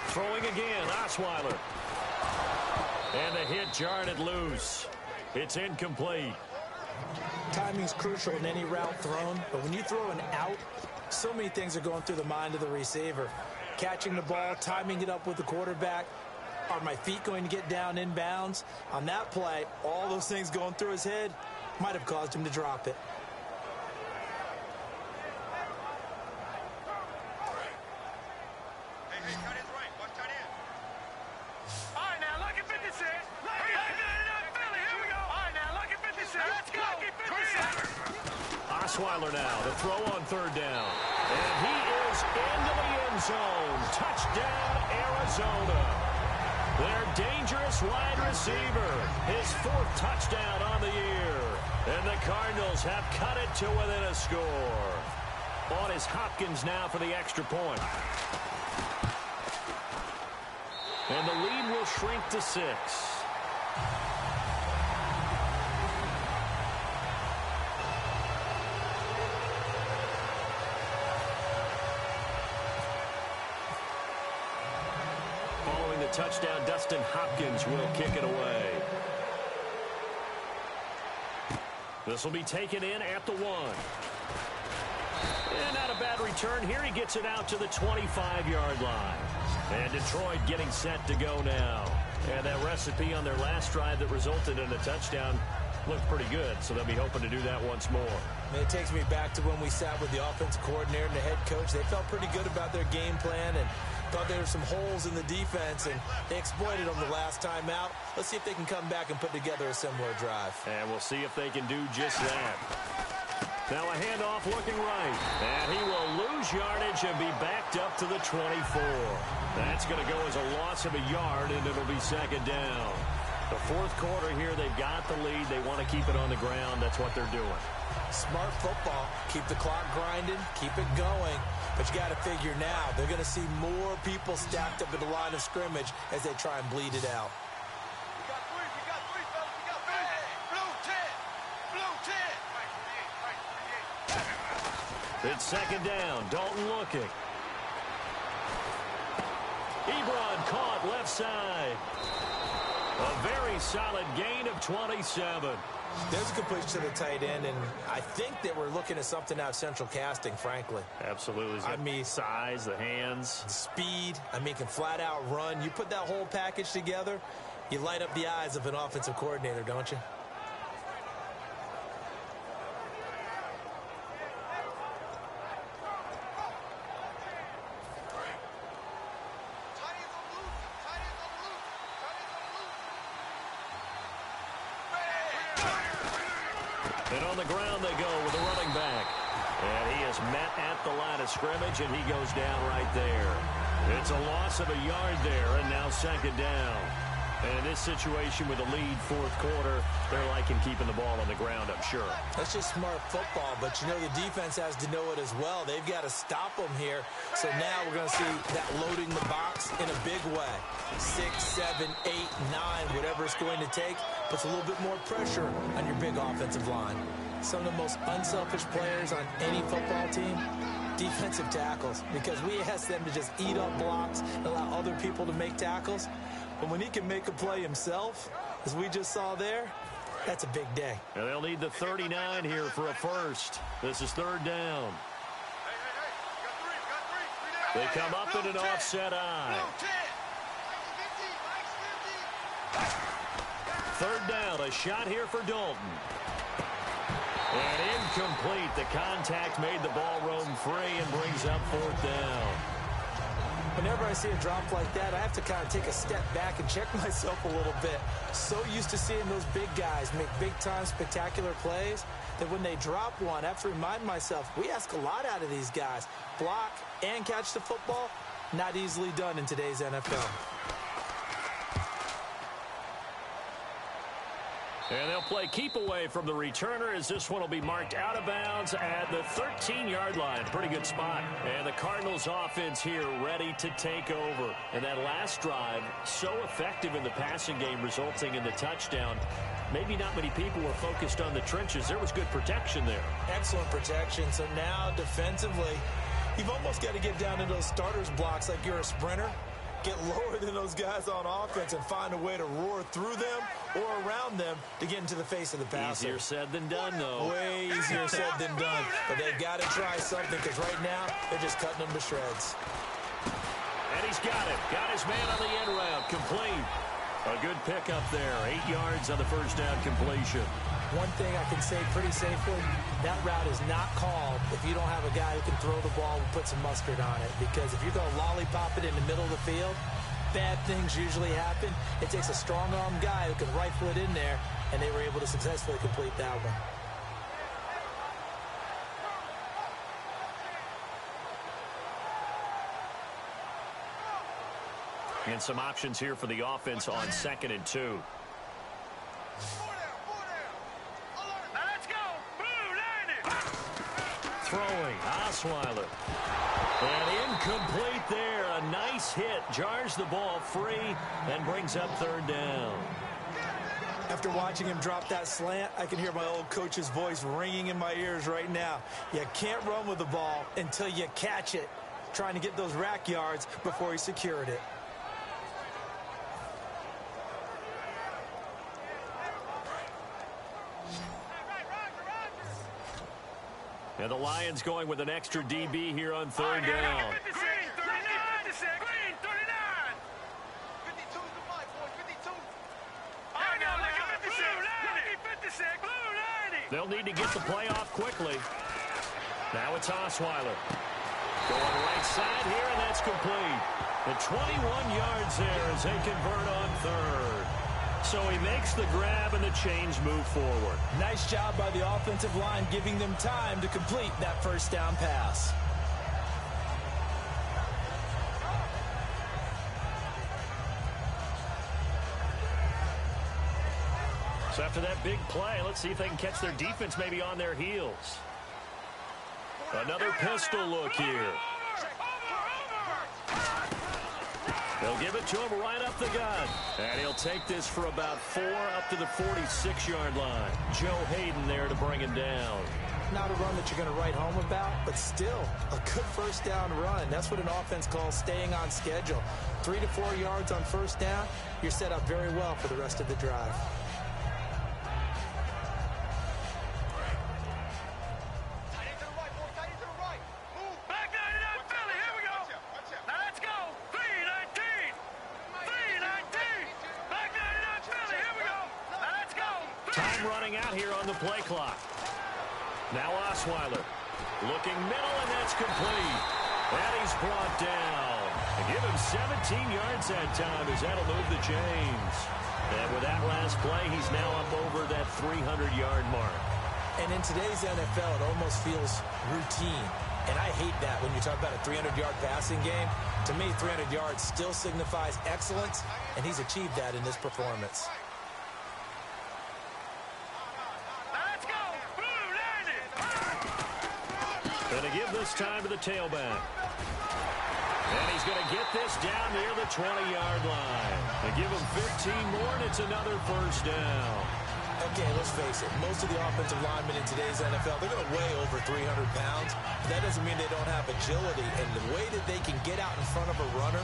Throwing again, Osweiler. And the hit jarred it loose. It's incomplete. Timing's crucial in any route thrown, but when you throw an out, so many things are going through the mind of the receiver. Catching the ball, timing it up with the quarterback. Are my feet going to get down inbounds? On that play, all those things going through his head might have caused him to drop it. Osweiler now to throw on third down. And he is into the end zone. Touchdown, Arizona. Their dangerous wide receiver. His 4th touchdown on the year. And the Cardinals have cut it to within a score. On is Hopkins now for the extra point. And the lead will shrink to 6. Touchdown, Dustin Hopkins will kick it away. This will be taken in at the 1. And not a bad return here. He gets it out to the 25-yard line. And Detroit getting set to go now. And that recipe on their last drive that resulted in a touchdown looked pretty good, so they'll be hoping to do that once more. And it takes me back to when we sat with the offensive coordinator and the head coach. They felt pretty good about their game plan and thought there were some holes in the defense, and they exploited them the last time out. Let's see if they can come back and put together a similar drive. And we'll see if they can do just that. Now a handoff looking right. And he will lose yardage and be backed up to the 24. That's going to go as a loss of a yard, and it'll be second down. The 4th quarter here, they've got the lead. They want to keep it on the ground. That's what they're doing. Smart football. Keep the clock grinding. Keep it going. But you got to figure now, they're going to see more people stacked up at the line of scrimmage as they try and bleed it out. We got three, fellas. We got three. Blue 10. It's second down. Dalton looking. Ebron caught left side. A very solid gain of 27. There's a completion to the tight end, and I think that we're looking at something out of central casting, frankly. Absolutely. I mean, size, the hands. Speed. I mean, can flat out run. You put that whole package together, you light up the eyes of an offensive coordinator, don't you? And on the ground they go with the running back. And he is met at the line of scrimmage, and he goes down right there. It's a loss of a yard there, and now second down. And in this situation with the lead 4th quarter, they're liking keeping the ball on the ground, I'm sure. That's just smart football, but you know the defense has to know it as well. They've got to stop them here. So now we're going to see that loading the box in a big way. 6, 7, 8, 9, whatever it's going to take, puts a little bit more pressure on your big offensive line. Some of the most unselfish players on any football team, defensive tackles, because we ask them to just eat up blocks and allow other people to make tackles. But when he can make a play himself, as we just saw there, that's a big day. And they'll need the 39 here for a first. This is third down. They come up in an offset eye. Third down, a shot here for Dalton. And incomplete. The contact made the ball roam free and brings up 4th down. Whenever I see a drop like that, I have to kind of take a step back and check myself a little bit. So used to seeing those big guys make big-time spectacular plays that when they drop one, I have to remind myself, we ask a lot out of these guys. Block and catch the football, not easily done in today's NFL. And they'll play keep away from the returner as this one will be marked out of bounds at the 13-yard line. Pretty good spot. And the Cardinals offense here ready to take over. And that last drive, so effective in the passing game, resulting in the touchdown. Maybe not many people were focused on the trenches. There was good protection there. Excellent protection. So now defensively, you've almost got to get down to those starters blocks like you're a sprinter. Get lower than those guys on offense and find a way to roar through them or around them to get into the face of the passer. Easier said than done, though. Way easier said than done. But they've got to try something because right now they're just cutting them to shreds. And he's got it. Got his man on the end route. Complete. A good pickup there. 8 yards on the first down completion. One thing I can say pretty safely, that route is not called if you don't have a guy who can throw the ball and put some mustard on it. Because if you're going to lollipop it in the middle of the field, bad things usually happen. It takes a strong-arm guy who can rifle it in there, and they were able to successfully complete that one. And some options here for the offense on 2nd and 2. Let's go. Blue 90. Throwing, Osweiler. And incomplete there. A nice hit. Jars the ball free and brings up 3rd down. After watching him drop that slant, I can hear my old coach's voice ringing in my ears right now. You can't run with the ball until you catch it. Trying to get those rack yards before he secured it. And the Lions going with an extra DB here on 3rd down. Green 39. Green 39. 52 to my boy. 52. I know. Look at 56. Blue 90. 56. Blue 90. They'll need to get the play off quickly. Now it's Osweiler. Going right side here, and that's complete. The 21 yards there as they convert on 3rd. So he makes the grab and the chains move forward. Nice job by the offensive line giving them time to complete that first down pass. So after that big play, let's see if they can catch their defense maybe on their heels. Another pistol look here. They'll give it to him right up the gut. And he'll take this for about 4 up to the 46-yard line. Joe Hayden there to bring him down. Not a run that you're going to write home about, but still a good first down run. That's what an offense calls staying on schedule. 3 to 4 yards on first down, you're set up very well for the rest of the drive. Play clock. Now Osweiler looking middle, and that's complete. And he's brought down. And give him 17 yards that time as that'll move the chains. And with that last play, he's now up over that 300-yard mark. And in today's NFL, it almost feels routine. And I hate that when you talk about a 300-yard passing game. To me, 300 yards still signifies excellence, and he's achieved that in this performance. Going to give this time to the tailback. And he's going to get this down near the 20-yard line. They give him 15 more, and it's another first down. Okay, let's face it. Most of the offensive linemen in today's NFL, they're going to weigh over 300 pounds. But that doesn't mean they don't have agility. And the way that they can get out in front of a runner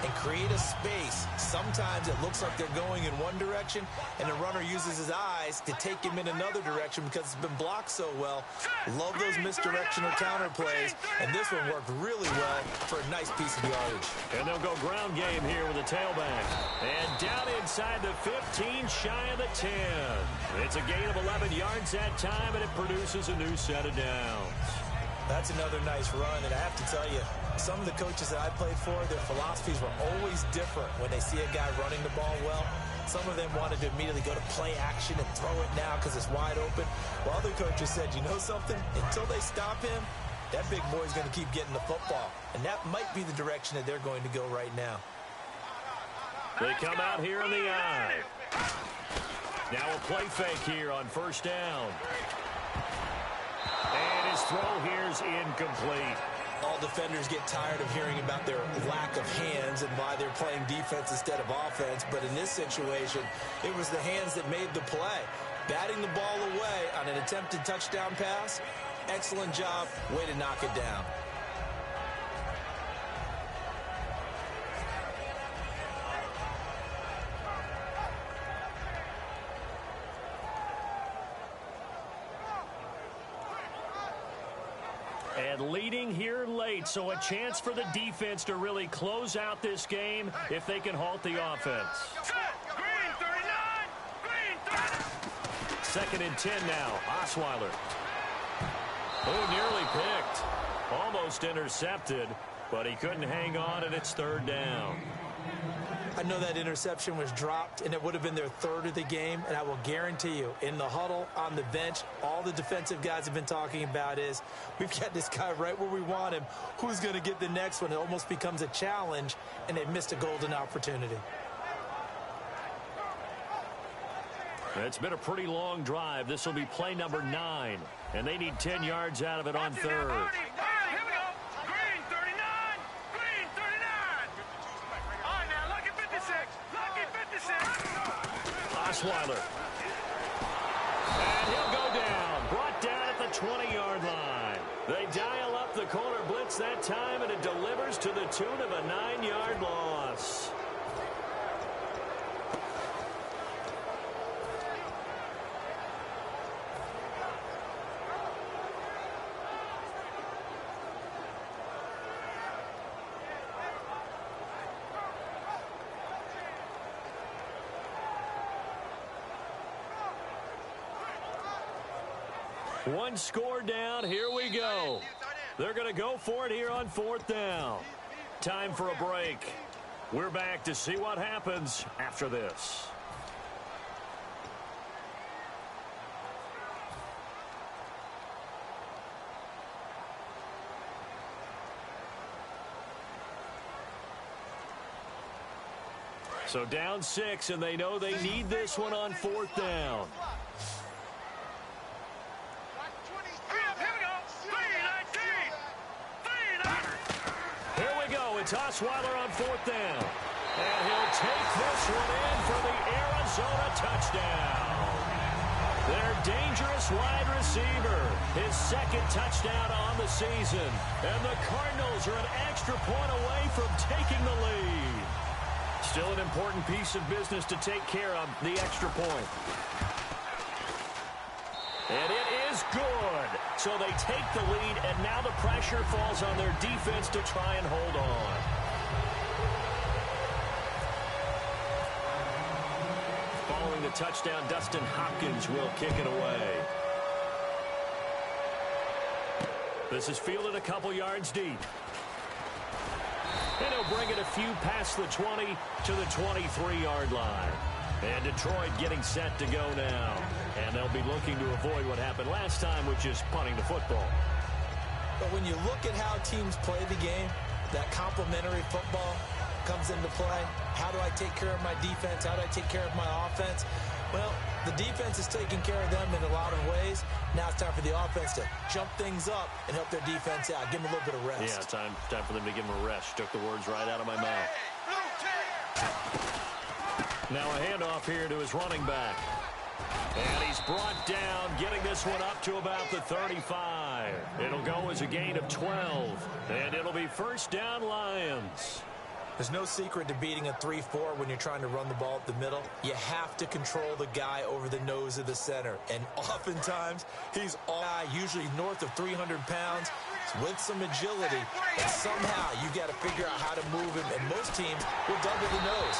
and create a space, sometimes it looks like they're going in one direction, and the runner uses his eyes to take him in another direction because it's been blocked so well. Love those misdirectional counter plays, and this one worked really well for a nice piece of yardage. And they'll go ground game here with the tailback. And down inside the 15, shy of the 10. It's a gain of 11 yards that time, and it produces a new set of downs. That's another nice run, and I have to tell you, some of the coaches that I played for, their philosophies were always different when they see a guy running the ball well. Some of them wanted to immediately go to play action and throw it now because it's wide open. While other coaches said, you know something? Until they stop him, that big boy's going to keep getting the football. And that might be the direction that they're going to go right now. They come out here in the eye. Now a play fake here on first down. And his throw here is incomplete. All defenders get tired of hearing about their lack of hands and why they're playing defense instead of offense. But in this situation, it was the hands that made the play. Batting the ball away on an attempted touchdown pass. Excellent job. Way to knock it down. And leading here late, so a chance for the defense to really close out this game if they can halt the offense. Green 39! Green 30! 2nd and 10 now. Osweiler. Oh, nearly picked. Almost intercepted, but he couldn't hang on, and it's 3rd down. I know that interception was dropped, and it would have been their 3rd of the game, and I will guarantee you, in the huddle, on the bench, all the defensive guys have been talking about is, we've got this guy right where we want him. Who's going to get the next one? It almost becomes a challenge, and they missed a golden opportunity. It's been a pretty long drive. This will be play number 9, and they need 10 yards out of it on 3rd. Osweiler. And he'll go down. Brought down at the 20-yard line. They dial up the corner blitz that time, and it delivers to the tune of a 9-yard loss. One score down. Here we go. They're going to go for it here on 4th down. Time for a break. We're back to see what happens after this. So down 6, and they know they need this one on 4th down. It's Osweiler on 4th down. And he'll take this one in for the Arizona touchdown. Their dangerous wide receiver. His 2nd touchdown on the season. And the Cardinals are an extra point away from taking the lead. Still an important piece of business to take care of, the extra point. And it is good. So they take the lead, and now the pressure falls on their defense to try and hold on. Following the touchdown, Dustin Hopkins will kick it away. This is fielded a couple yards deep. And he'll bring it a few past the 20 to the 23-yard line. And Detroit getting set to go now. And they'll be looking to avoid what happened last time, which is punting the football. But when you look at how teams play the game, that complementary football comes into play. How do I take care of my defense? How do I take care of my offense? Well, the defense is taking care of them in a lot of ways. Now it's time for the offense to jump things up and help their defense out. Give them a little bit of rest. Yeah, time for them to give them a rest. Took the words right out of my mouth. Now a handoff here to his running back. And he's brought down, getting this one up to about the 35. It'll go as a gain of 12. And it'll be 1st down, Lions. There's no secret to beating a 3-4 when you're trying to run the ball up the middle. You have to control the guy over the nose of the center. And oftentimes, he's usually north of 300 pounds with some agility. And somehow, you got to figure out how to move him. And most teams will double the nose.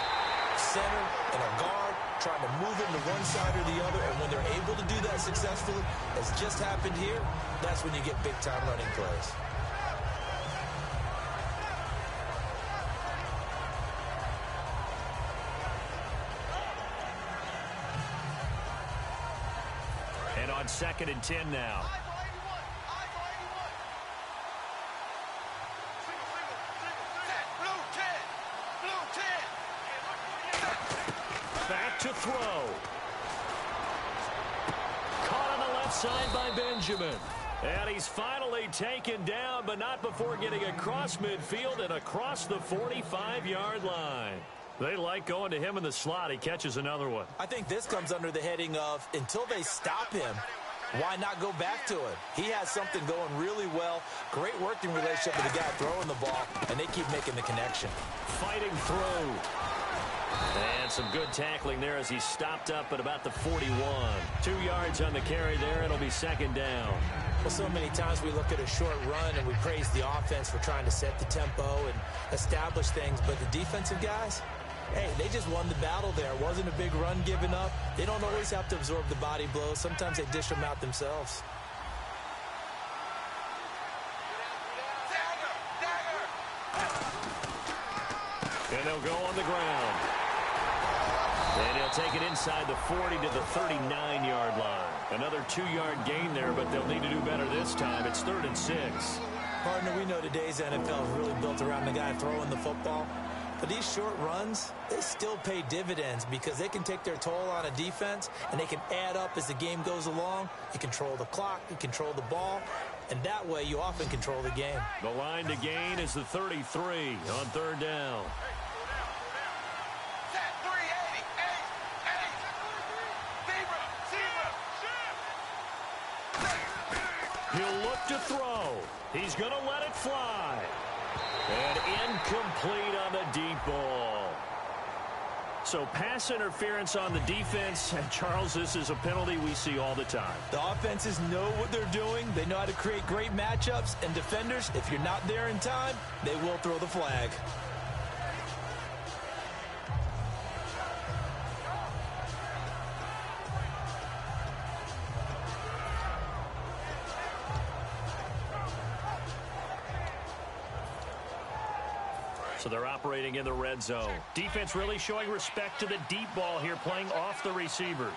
Center and a guard trying to move him to one side or the other. And when they're able to do that successfully, as just happened here, that's when you get big-time running plays. And on 2nd and 10 now. Back to throw. Caught on the left side by Benjamin. And he's finally taken down, but not before getting across midfield and across the 45-yard line. They like going to him in the slot. He catches another one. I think this comes under the heading of, until they stop him, why not go back to it? He has something going really well. Great working relationship with the guy throwing the ball, and they keep making the connection. Fighting through. And some good tackling there as he stopped up at about the 41. 2 yards on the carry there. It'll be second down. Well, so many times we look at a short run and we praise the offense for trying to set the tempo and establish things, but the defensive guys, hey, they just won the battle there. It wasn't a big run given up. They don't always have to absorb the body blows. Sometimes they dish them out themselves. And they'll go on the ground. And he'll take it inside the 40 to the 39-yard line. Another 2-yard gain there, but they'll need to do better this time. It's 3rd and 6. Partner, we know today's NFL is really built around the guy throwing the football. But these short runs, they still pay dividends because they can take their toll on a defense, and they can add up as the game goes along. You control the clock, you control the ball, and that way you often control the game. The line to gain is the 33 on 3rd down. He'll look to throw. He's going to let it fly. And incomplete on the deep ball. So pass interference on the defense. And Charles, this is a penalty we see all the time. The offenses know what they're doing. They know how to create great matchups. And defenders, if you're not there in time, they will throw the flag. So they're operating in the red zone. Defense really showing respect to the deep ball here, playing off the receivers.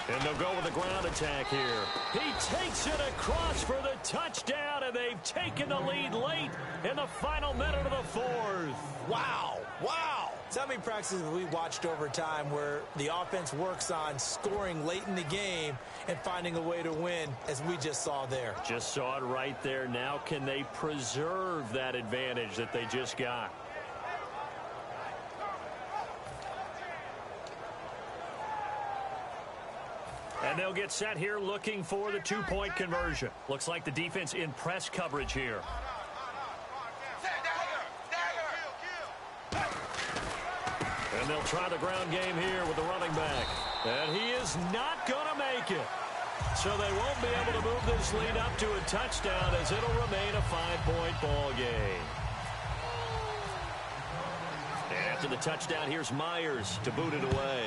And they'll go with a ground attack here. He takes it across for the touchdown, and they've taken the lead late in the final minute of the 4th. Wow. Wow. So how many practices have we watched over time where the offense works on scoring late in the game and finding a way to win, as we just saw there? Just saw it right there. Now can they preserve that advantage that they just got? And they'll get set here looking for the 2-point conversion. Looks like the defense in press coverage here. And they'll try the ground game here with the running back. And he is not going to make it. So they won't be able to move this lead up to a touchdown, as it'll remain a 5-point ball game. And after the touchdown, here's Myers to boot it away.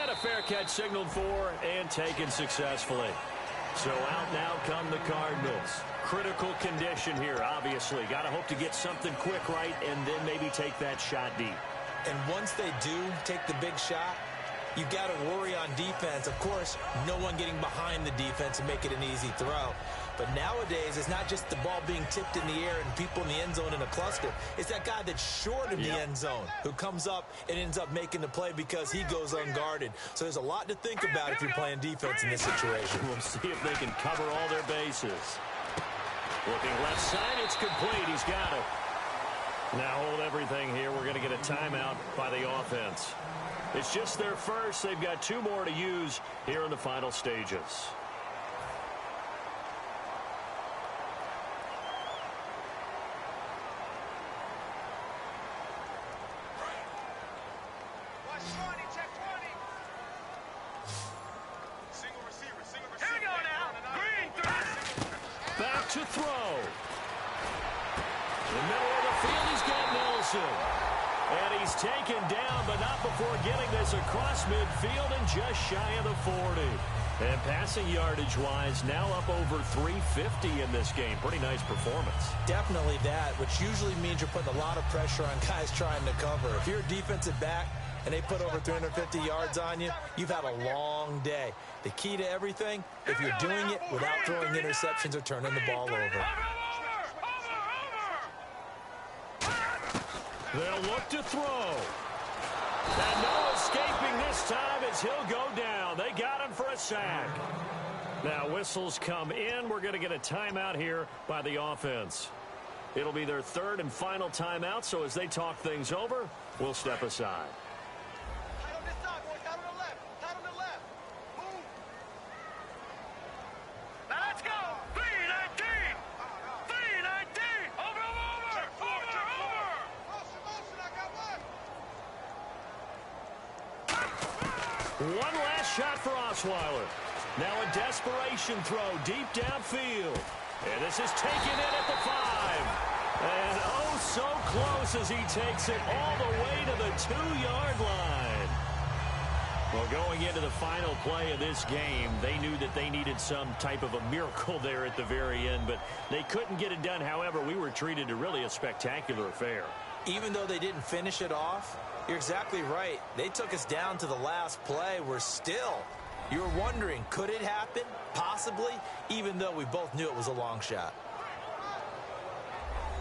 And a fair catch signaled for and taken successfully. So out now come the Cardinals. Critical condition here, obviously. Got to hope to get something quick right and then maybe take that shot deep. And once they do take the big shot, you've got to worry on defense. Of course, no one getting behind the defense and make it an easy throw. But nowadays, it's not just the ball being tipped in the air and people in the end zone in a cluster. It's that guy that's short of the end zone who comes up and ends up making the play because he goes unguarded. So there's a lot to think about if you're playing defense in this situation. We'll see if they can cover all their bases. Looking left side, it's complete. He's got it. Now hold everything here. We're going to get a timeout by the offense. It's just their first. They've got 2 more to use here in the final stages. Back to throw. In the middle of the field, he's got Nelson. And he's taken down, but not before getting this across midfield and just shy of the 40. And passing yardage-wise, now up over 350 in this game. Pretty nice performance. Definitely that, which usually means you're putting a lot of pressure on guys trying to cover. If you're a defensive back and they put over 350 yards on you, you've had a long day. The key to everything, if you're doing it without throwing interceptions or turning the ball over. They'll look to throw. And no escaping this time as he'll go down. They got him for a sack. Now whistles come in. We're going to get a timeout here by the offense. It'll be their 3rd and final timeout, so as they talk things over, we'll step aside. Tight on this side, boys. Tight on the left. Tight on the left. Move. Now let's go. One last shot for Osweiler. Now a desperation throw deep downfield. And this is taken in at the 5. And oh, so close as he takes it all the way to the 2-yard line. Well, going into the final play of this game, they knew that they needed some type of a miracle there at the very end, but they couldn't get it done. However, we were treated to really a spectacular affair. Even though they didn't finish it off, you're exactly right. They took us down to the last play. You're wondering, could it happen? Possibly, even though we both knew it was a long shot.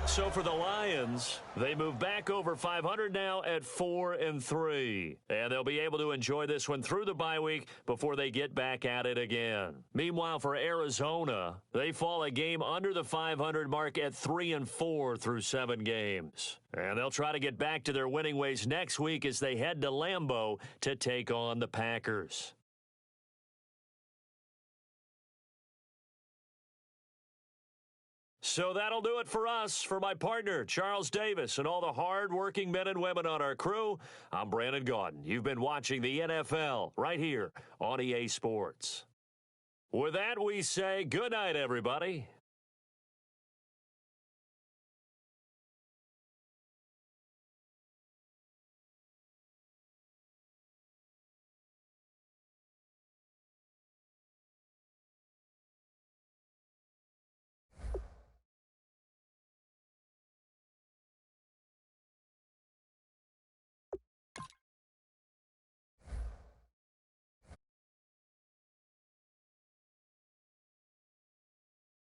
So for the Lions, they move back over 500 now at 4-3. And they'll be able to enjoy this one through the bye week before they get back at it again. Meanwhile, for Arizona, they fall a game under the 500 mark at 3-4 through 7 games. And they'll try to get back to their winning ways next week as they head to Lambeau to take on the Packers. So that'll do it for us. For my partner, Charles Davis, and all the hard-working men and women on our crew, I'm Brandon Gaudin. You've been watching the NFL right here on EA Sports. With that, we say good night, everybody.